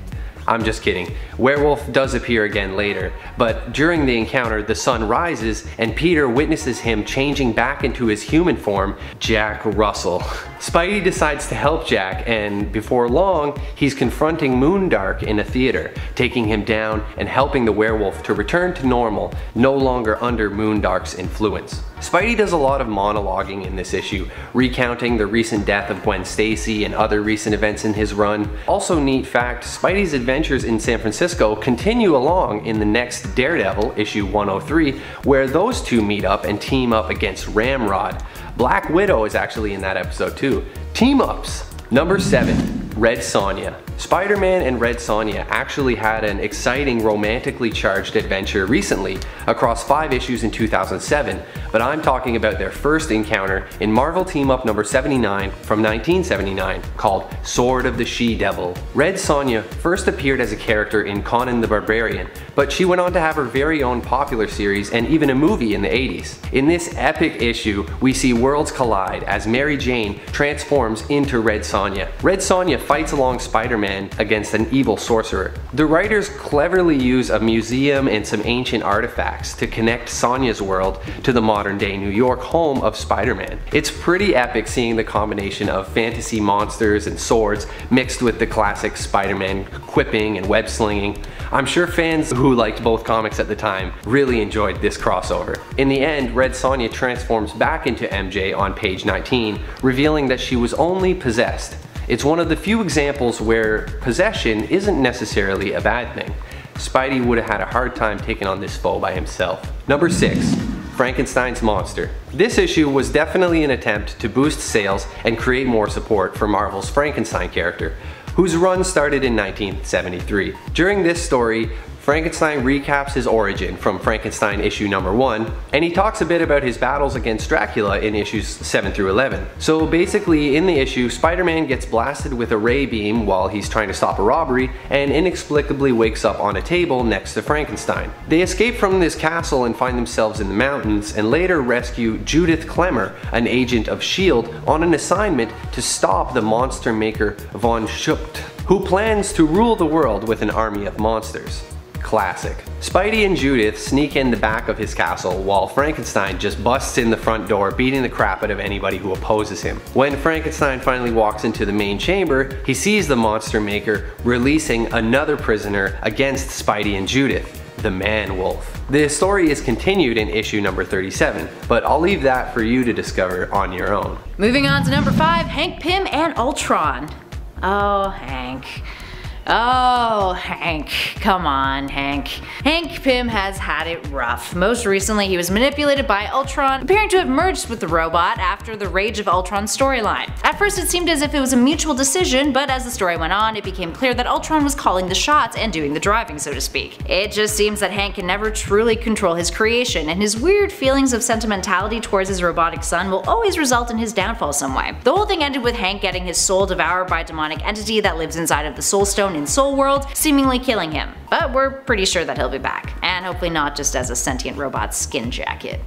I'm just kidding. Werewolf does appear again later, but during the encounter the sun rises and Peter witnesses him changing back into his human form, Jack Russell. Spidey decides to help Jack, and before long he's confronting Moondark in a theater, taking him down and helping the werewolf to return to normal, no longer under Moondark's influence. Spidey does a lot of monologuing in this issue, recounting the recent death of Gwen Stacy and other recent events in his run. Also neat fact, Spidey's adventures in San Francisco continue along in the next Daredevil, issue 103, where those two meet up and team up against Ramrod. Black Widow is actually in that episode too. Team ups! Number 7. Red Sonja. Spider-Man and Red Sonja actually had an exciting romantically charged adventure recently across 5 issues in 2007, but I'm talking about their first encounter in Marvel Team-Up number 79 from 1979 called Sword of the She-Devil. Red Sonja first appeared as a character in Conan the Barbarian, but she went on to have her very own popular series and even a movie in the 80s. In this epic issue, we see worlds collide as Mary Jane transforms into Red Sonja. Red Sonja fights along Spider-Man against an evil sorcerer. The writers cleverly use a museum and some ancient artifacts to connect Sonja's world to the modern day New York home of Spider-Man. It's pretty epic seeing the combination of fantasy monsters and swords mixed with the classic Spider-Man quipping and web slinging. I'm sure fans who liked both comics at the time really enjoyed this crossover. In the end, Red Sonja transforms back into MJ on page 19, revealing that she was only possessed. It's one of the few examples where possession isn't necessarily a bad thing. Spidey would have had a hard time taking on this foe by himself. Number 6. Frankenstein's Monster. This issue was definitely an attempt to boost sales and create more support for Marvel's Frankenstein character, whose run started in 1973. During this story, Frankenstein recaps his origin from Frankenstein issue number 1, and he talks a bit about his battles against Dracula in issues 7 through 11. So basically in the issue, Spider-Man gets blasted with a ray beam while he's trying to stop a robbery and inexplicably wakes up on a table next to Frankenstein. They escape from this castle and find themselves in the mountains and later rescue Judith Klemmer, an agent of S.H.I.E.L.D., on an assignment to stop the monster maker Von Schucht, who plans to rule the world with an army of monsters. Classic. Spidey and Judith sneak in the back of his castle while Frankenstein just busts in the front door, beating the crap out of anybody who opposes him. When Frankenstein finally walks into the main chamber, he sees the monster maker releasing another prisoner against Spidey and Judith, the Man-Wolf. The story is continued in issue number 37, but I'll leave that for you to discover on your own. Moving on to number 5, Hank Pym and Ultron. Oh, Hank. Oh, Hank. Come on, Hank. Hank Pym has had it rough. Most recently, he was manipulated by Ultron, appearing to have merged with the robot after the Rage of Ultron storyline. At first, it seemed as if it was a mutual decision, but as the story went on, it became clear that Ultron was calling the shots and doing the driving, so to speak. It just seems that Hank can never truly control his creation, and his weird feelings of sentimentality towards his robotic son will always result in his downfall some way. The whole thing ended with Hank getting his soul devoured by a demonic entity that lives inside of the Soul Stone in Soul World, seemingly killing him. But we're pretty sure that he'll be back, and hopefully not just as a sentient robot skin jacket.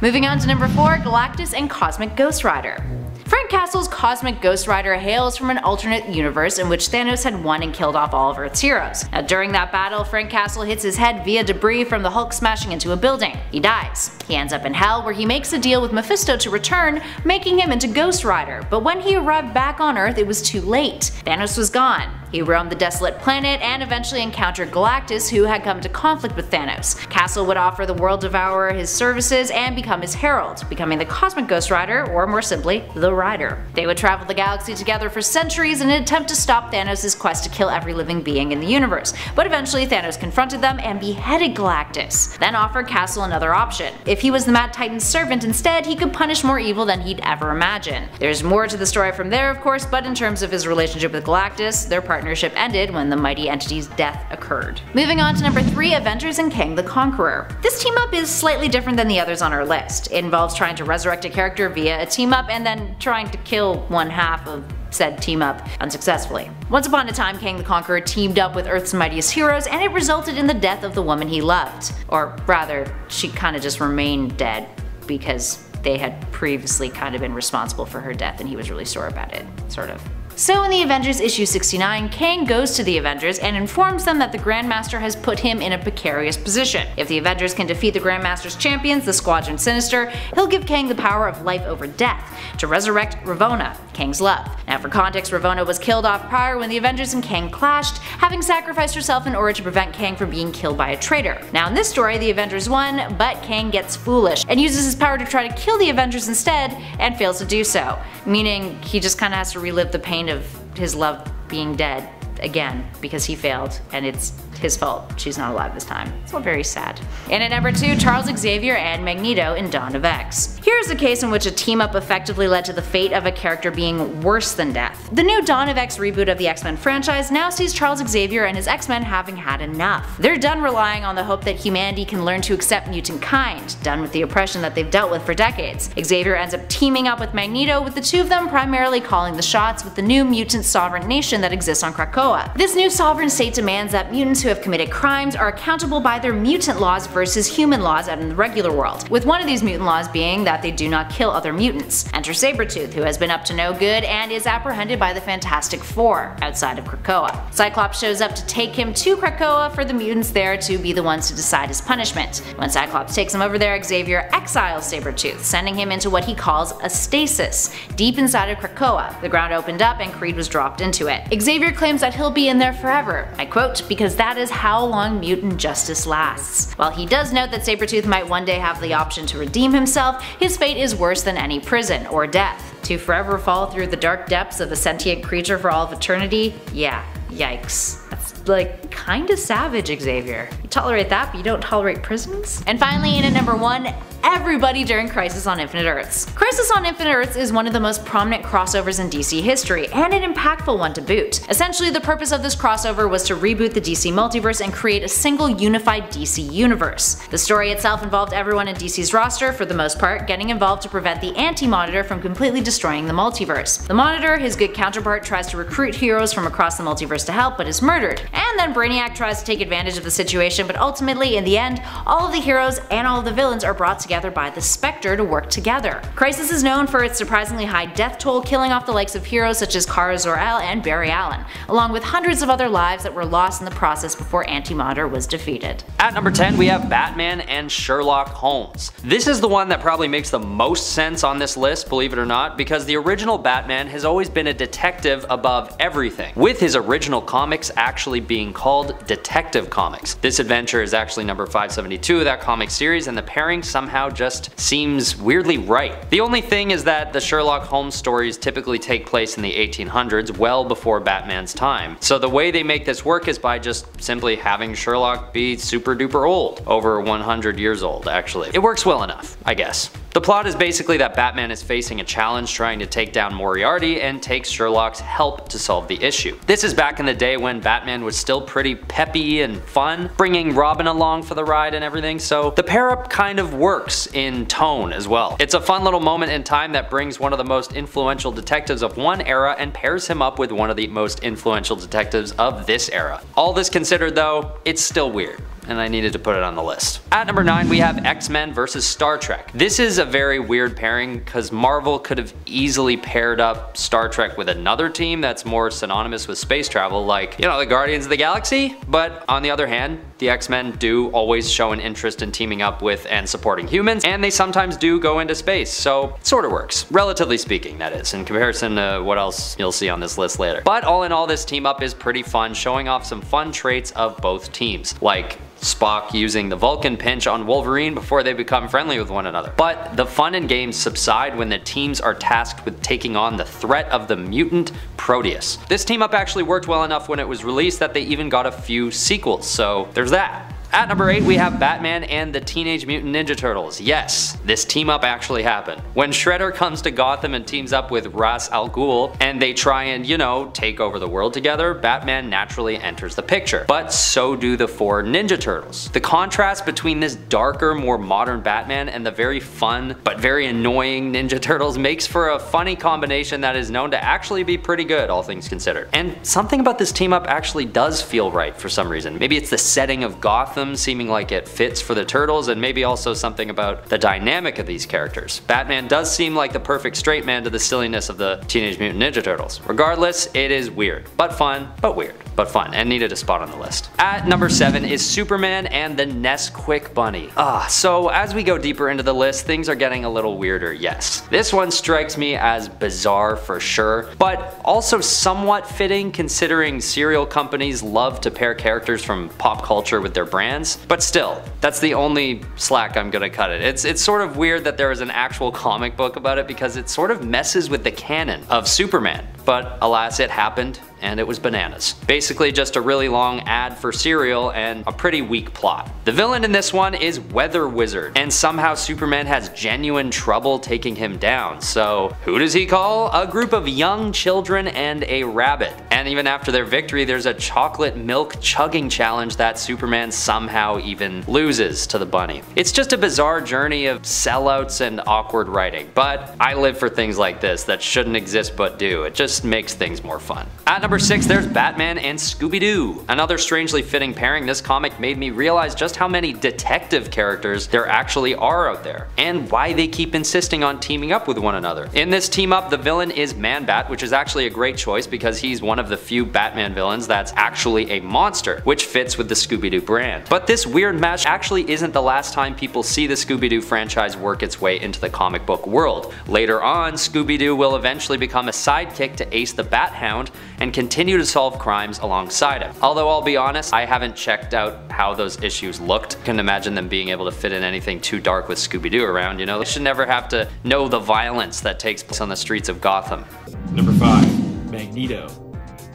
Moving on to number 4, Galactus and Cosmic Ghost Rider. Frank Castle's Cosmic Ghost Rider hails from an alternate universe in which Thanos had won and killed off all of Earth's heroes. Now during that battle, Frank Castle hits his head via debris from the Hulk smashing into a building. He dies. He ends up in Hell, where he makes a deal with Mephisto to return, making him into Ghost Rider, but when he arrived back on Earth it was too late. Thanos was gone. He roamed the desolate planet and eventually encountered Galactus, who had come into conflict with Thanos. Castle would offer the World Devourer his services and become his herald, becoming the Cosmic Ghost Rider, or more simply, the Rider. They would travel the galaxy together for centuries in an attempt to stop Thanos' quest to kill every living being in the universe, but eventually Thanos confronted them and beheaded Galactus, then offered Castle another option. If he was the Mad Titan's servant instead, he could punish more evil than he'd ever imagine. There's more to the story from there of course, but in terms of his relationship with Galactus, their partnership ended when the mighty entity's death occurred. Moving on to number 3, Avengers and Kang the Conqueror. This team up is slightly different than the others on our list. It involves trying to resurrect a character via a team up and then trying to kill one half of said team up unsuccessfully. Once upon a time, Kang the Conqueror teamed up with Earth's mightiest heroes and it resulted in the death of the woman he loved. Or rather, she kinda just remained dead because they had previously kind of been responsible for her death and he was really sore about it, sort of. So in the Avengers issue 69, Kang goes to the Avengers and informs them that the Grandmaster has put him in a precarious position. If the Avengers can defeat the Grandmaster's champions, the Squadron Sinister, he'll give Kang the power of life over death, to resurrect Ravonna, Kang's love. Now for context, Ravonna was killed off prior when the Avengers and Kang clashed, having sacrificed herself in order to prevent Kang from being killed by a traitor. Now in this story, the Avengers won, but Kang gets foolish and uses his power to try to kill the Avengers instead, and fails to do so. Meaning he just kinda has to relive the pain of his love being dead again because he failed and it's his fault she's not alive this time. It's all very sad. And at number 2, Charles Xavier and Magneto in Dawn of X. Here's a case in which a team up effectively led to the fate of a character being worse than death. The new Dawn of X reboot of the X-Men franchise now sees Charles Xavier and his X-Men having had enough. They're done relying on the hope that humanity can learn to accept mutant kind, done with the oppression that they've dealt with for decades. Xavier ends up teaming up with Magneto, with the two of them primarily calling the shots with the new mutant sovereign nation that exists on Krakoa. This new sovereign state demands that mutants who have committed crimes are accountable by their mutant laws versus human laws out in the regular world, with one of these mutant laws being that they do not kill other mutants. Enter Sabretooth, who has been up to no good and is apprehended by the Fantastic Four outside of Krakoa. Cyclops shows up to take him to Krakoa for the mutants there to be the ones to decide his punishment. When Cyclops takes him over there, Xavier exiles Sabretooth, sending him into what he calls a stasis, deep inside of Krakoa. The ground opened up and Creed was dropped into it. Xavier claims that he'll be in there forever. I quote, "because that is how long mutant justice lasts." While he does note that Sabretooth might one day have the option to redeem himself, his fate is worse than any prison or death. To forever fall through the dark depths of a sentient creature for all of eternity? Yeah, yikes. That's like kinda savage, Xavier. You tolerate that, but you don't tolerate prisons? And finally, in at number 1, everybody during Crisis on Infinite Earths. Crisis on Infinite Earths is one of the most prominent crossovers in DC history, and an impactful one to boot. Essentially, the purpose of this crossover was to reboot the DC multiverse and create a single unified DC universe. The story itself involved everyone in DC's roster, for the most part, getting involved to prevent the Anti-Monitor from completely destroying the multiverse. The Monitor, his good counterpart, tries to recruit heroes from across the multiverse to help, but is murdered. And then Brainiac tries to take advantage of the situation, but ultimately, in the end, all of the heroes and all of the villains are brought together by the Spectre to work together. Crisis is known for its surprisingly high death toll, killing off the likes of heroes such as Kara Zor-El and Barry Allen, along with hundreds of other lives that were lost in the process before Anti-Monitor was defeated. At number 10, we have Batman and Sherlock Holmes. This is the one that probably makes the most sense on this list, believe it or not, because the original Batman has always been a detective above everything, with his original comics actually being called Detective Comics. This adventure is actually number 572 of that comic series, and the pairing somehow just seems weirdly right. The only thing is that the Sherlock Holmes stories typically take place in the 1800s, well before Batman's time. So the way they make this work is by just simply having Sherlock be super duper old. Over 100 years old, actually. It works well enough, I guess. The plot is basically that Batman is facing a challenge trying to take down Moriarty and takes Sherlock's help to solve the issue. This is back in the day when Batman was still pretty peppy and fun, bringing Robin along for the ride and everything, so the pair-up kind of works in tone as well. It's a fun little moment in time that brings one of the most influential detectives of one era and pairs him up with one of the most influential detectives of this era. All this considered though, it's still weird. and I needed to put it on the list. At number 9 we have X-Men vs Star Trek. This is a very weird pairing because Marvel could have easily paired up Star Trek with another team that's more synonymous with space travel, like, you know, the Guardians of the Galaxy. But on the other hand, the X-Men do always show an interest in teaming up with and supporting humans, and they sometimes do go into space, so it sort of works. Relatively speaking, that is, in comparison to what else you'll see on this list later. But all in all, this team up is pretty fun, showing off some fun traits of both teams, like Spock using the Vulcan pinch on Wolverine before they become friendly with one another. But the fun and games subside when the teams are tasked with taking on the threat of the mutant Proteus. This team up actually worked well enough when it was released that they even got a few sequels, so there's that. At number 8 we have Batman and the Teenage Mutant Ninja Turtles. Yes, this team up actually happened. When Shredder comes to Gotham and teams up with Ra's al Ghul and they try and, you know, take over the world together, Batman naturally enters the picture. But so do the 4 Ninja Turtles. The contrast between this darker, more modern Batman and the very fun but very annoying Ninja Turtles makes for a funny combination that is known to actually be pretty good, all things considered. And something about this team up actually does feel right for some reason. Maybe it's the setting of Gotham seeming like it fits for the Turtles, and maybe also something about the dynamic of these characters. Batman does seem like the perfect straight man to the silliness of the Teenage Mutant Ninja Turtles. Regardless, it is weird, but fun, but weird, but fun, and needed a spot on the list. At number 7 is Superman and the Nesquik Bunny. So as we go deeper into the list, things are getting a little weirder, yes. This one strikes me as bizarre for sure, but also somewhat fitting considering cereal companies love to pair characters from pop culture with their brands. But still, that's the only slack I'm gonna cut it. It's sort of weird that there is an actual comic book about it because it sort of messes with the canon of Superman. But alas, it happened, and it was bananas. Basically just a really long ad for cereal and a pretty weak plot. The villain in this one is Weather Wizard, and somehow Superman has genuine trouble taking him down. So who does he call? A group of young children and a rabbit. And even after their victory, there's a chocolate milk chugging challenge that Superman somehow even loses to the bunny. It's just a bizarre journey of sellouts and awkward writing, but I live for things like this that shouldn't exist but do. It just makes things more fun. At number 6, there's Batman and Scooby-Doo. Another strangely fitting pairing. This comic made me realize just how many detective characters there actually are out there, and why they keep insisting on teaming up with one another. In this team up, the villain is Man-Bat, which is actually a great choice because he's one of the few Batman villains that's actually a monster, which fits with the Scooby-Doo brand. But this weird match actually isn't the last time people see the Scooby-Doo franchise work its way into the comic book world. Later on, Scooby-Doo will eventually become a sidekick to Ace the Bat Hound and continue to solve crimes alongside him. Although I'll be honest, I haven't checked out how those issues looked. Couldn't imagine them being able to fit in anything too dark with Scooby-Doo around, you know? They should never have to know the violence that takes place on the streets of Gotham. Number 5, Magneto.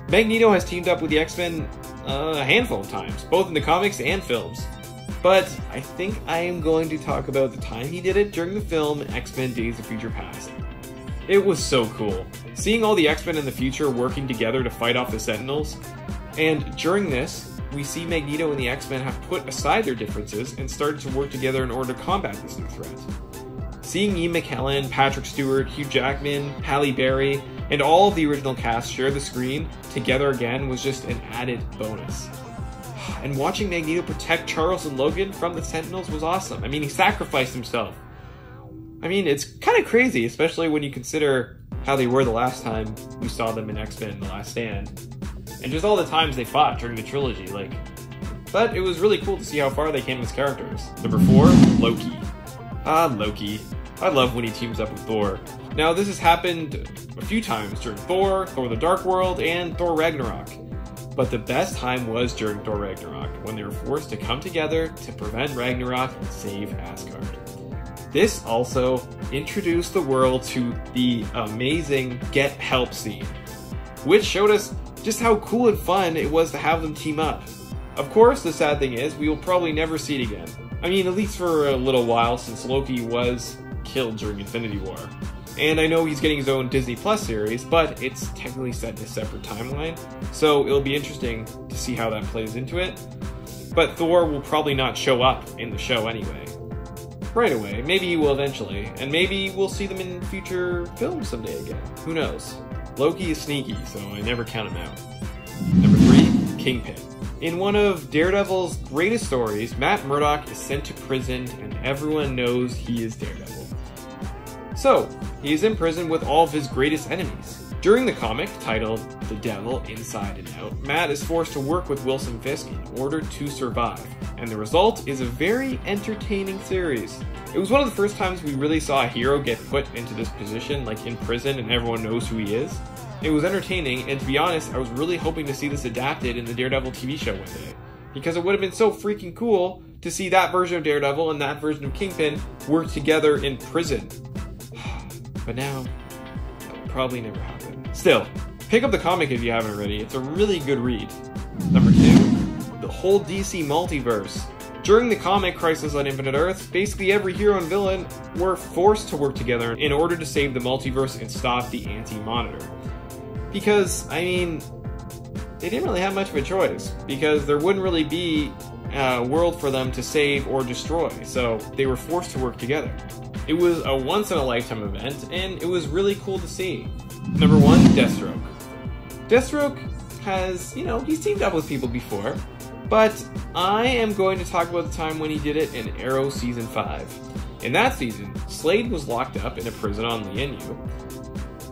Magneto has teamed up with the X-Men a handful of times, both in the comics and films. But I think I am going to talk about the time he did it during the film X-Men Days of Future Past. It was so cool. Seeing all the X-Men in the future working together to fight off the Sentinels, and during this, we see Magneto and the X-Men have put aside their differences and started to work together in order to combat this new threat. Seeing Ian McKellen, Patrick Stewart, Hugh Jackman, Halle Berry, and all of the original cast share the screen together again was just an added bonus. And watching Magneto protect Charles and Logan from the Sentinels was awesome. I mean, he sacrificed himself. I mean, it's kind of crazy, especially when you consider how they were the last time we saw them in X-Men The Last Stand. And just all the times they fought during the trilogy, like... But it was really cool to see how far they came as characters. Number 4, Loki. Loki. I love when he teams up with Thor. Now, this has happened a few times during Thor, Thor the Dark World, and Thor Ragnarok. But the best time was during Thor Ragnarok, when they were forced to come together to prevent Ragnarok and save Asgard. This also introduced the world to the amazing Get Help scene, which showed us just how cool and fun it was to have them team up. Of course, the sad thing is, we will probably never see it again. I mean, at least for a little while, since Loki was killed during Infinity War. And I know he's getting his own Disney Plus series, but it's technically set in a separate timeline, so it'll be interesting to see how that plays into it. But Thor will probably not show up in the show anyway. Right away, maybe he will eventually, and maybe we'll see them in future films someday again. Who knows? Loki is sneaky, so I never count him out. Number 3, Kingpin. In one of Daredevil's greatest stories, Matt Murdock is sent to prison and everyone knows he is Daredevil. So, he is in prison with all of his greatest enemies. During the comic, titled The Devil Inside and Out, Matt is forced to work with Wilson Fisk in order to survive, and the result is a very entertaining series. It was one of the first times we really saw a hero get put into this position, like in prison and everyone knows who he is. It was entertaining, and to be honest, I was really hoping to see this adapted in the Daredevil TV show one day, because it would have been so freaking cool to see that version of Daredevil and that version of Kingpin work together in prison. But now, that will probably never happen. Still, pick up the comic if you haven't already, it's a really good read. Number 2, the whole DC multiverse. During the comic Crisis on Infinite Earths, basically every hero and villain were forced to work together in order to save the multiverse and stop the Anti-Monitor. Because, I mean, they didn't really have much of a choice, because there wouldn't really be a world for them to save or destroy, so they were forced to work together. It was a once-in-a-lifetime event, and it was really cool to see. Number 1, Deathstroke. Deathstroke has, he's teamed up with people before, but I am going to talk about the time when he did it in Arrow Season 5. In that season, Slade was locked up in a prison on Lienyu,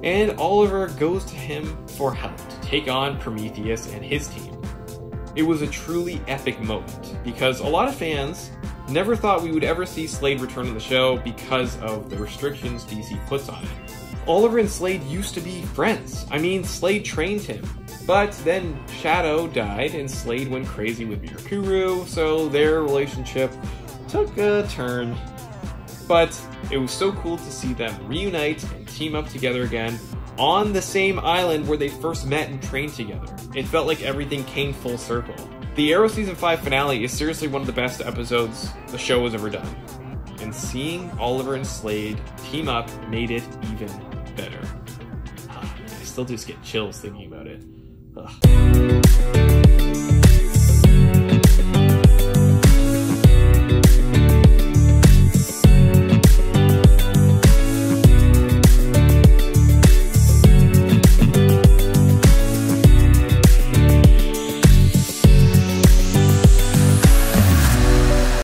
and Oliver goes to him for help to take on Prometheus and his team. It was a truly epic moment, because a lot of fans never thought we would ever see Slade return to the show because of the restrictions DC puts on it. Oliver and Slade used to be friends. I mean, Slade trained him. But then Shadow died and Slade went crazy with Mirakuru, so their relationship took a turn. But it was so cool to see them reunite and team up together again on the same island where they first met and trained together. It felt like everything came full circle. The Arrow Season 5 finale is seriously one of the best episodes the show has ever done. And seeing Oliver and Slade team up made it even better. I still just get chills thinking about it. Ugh.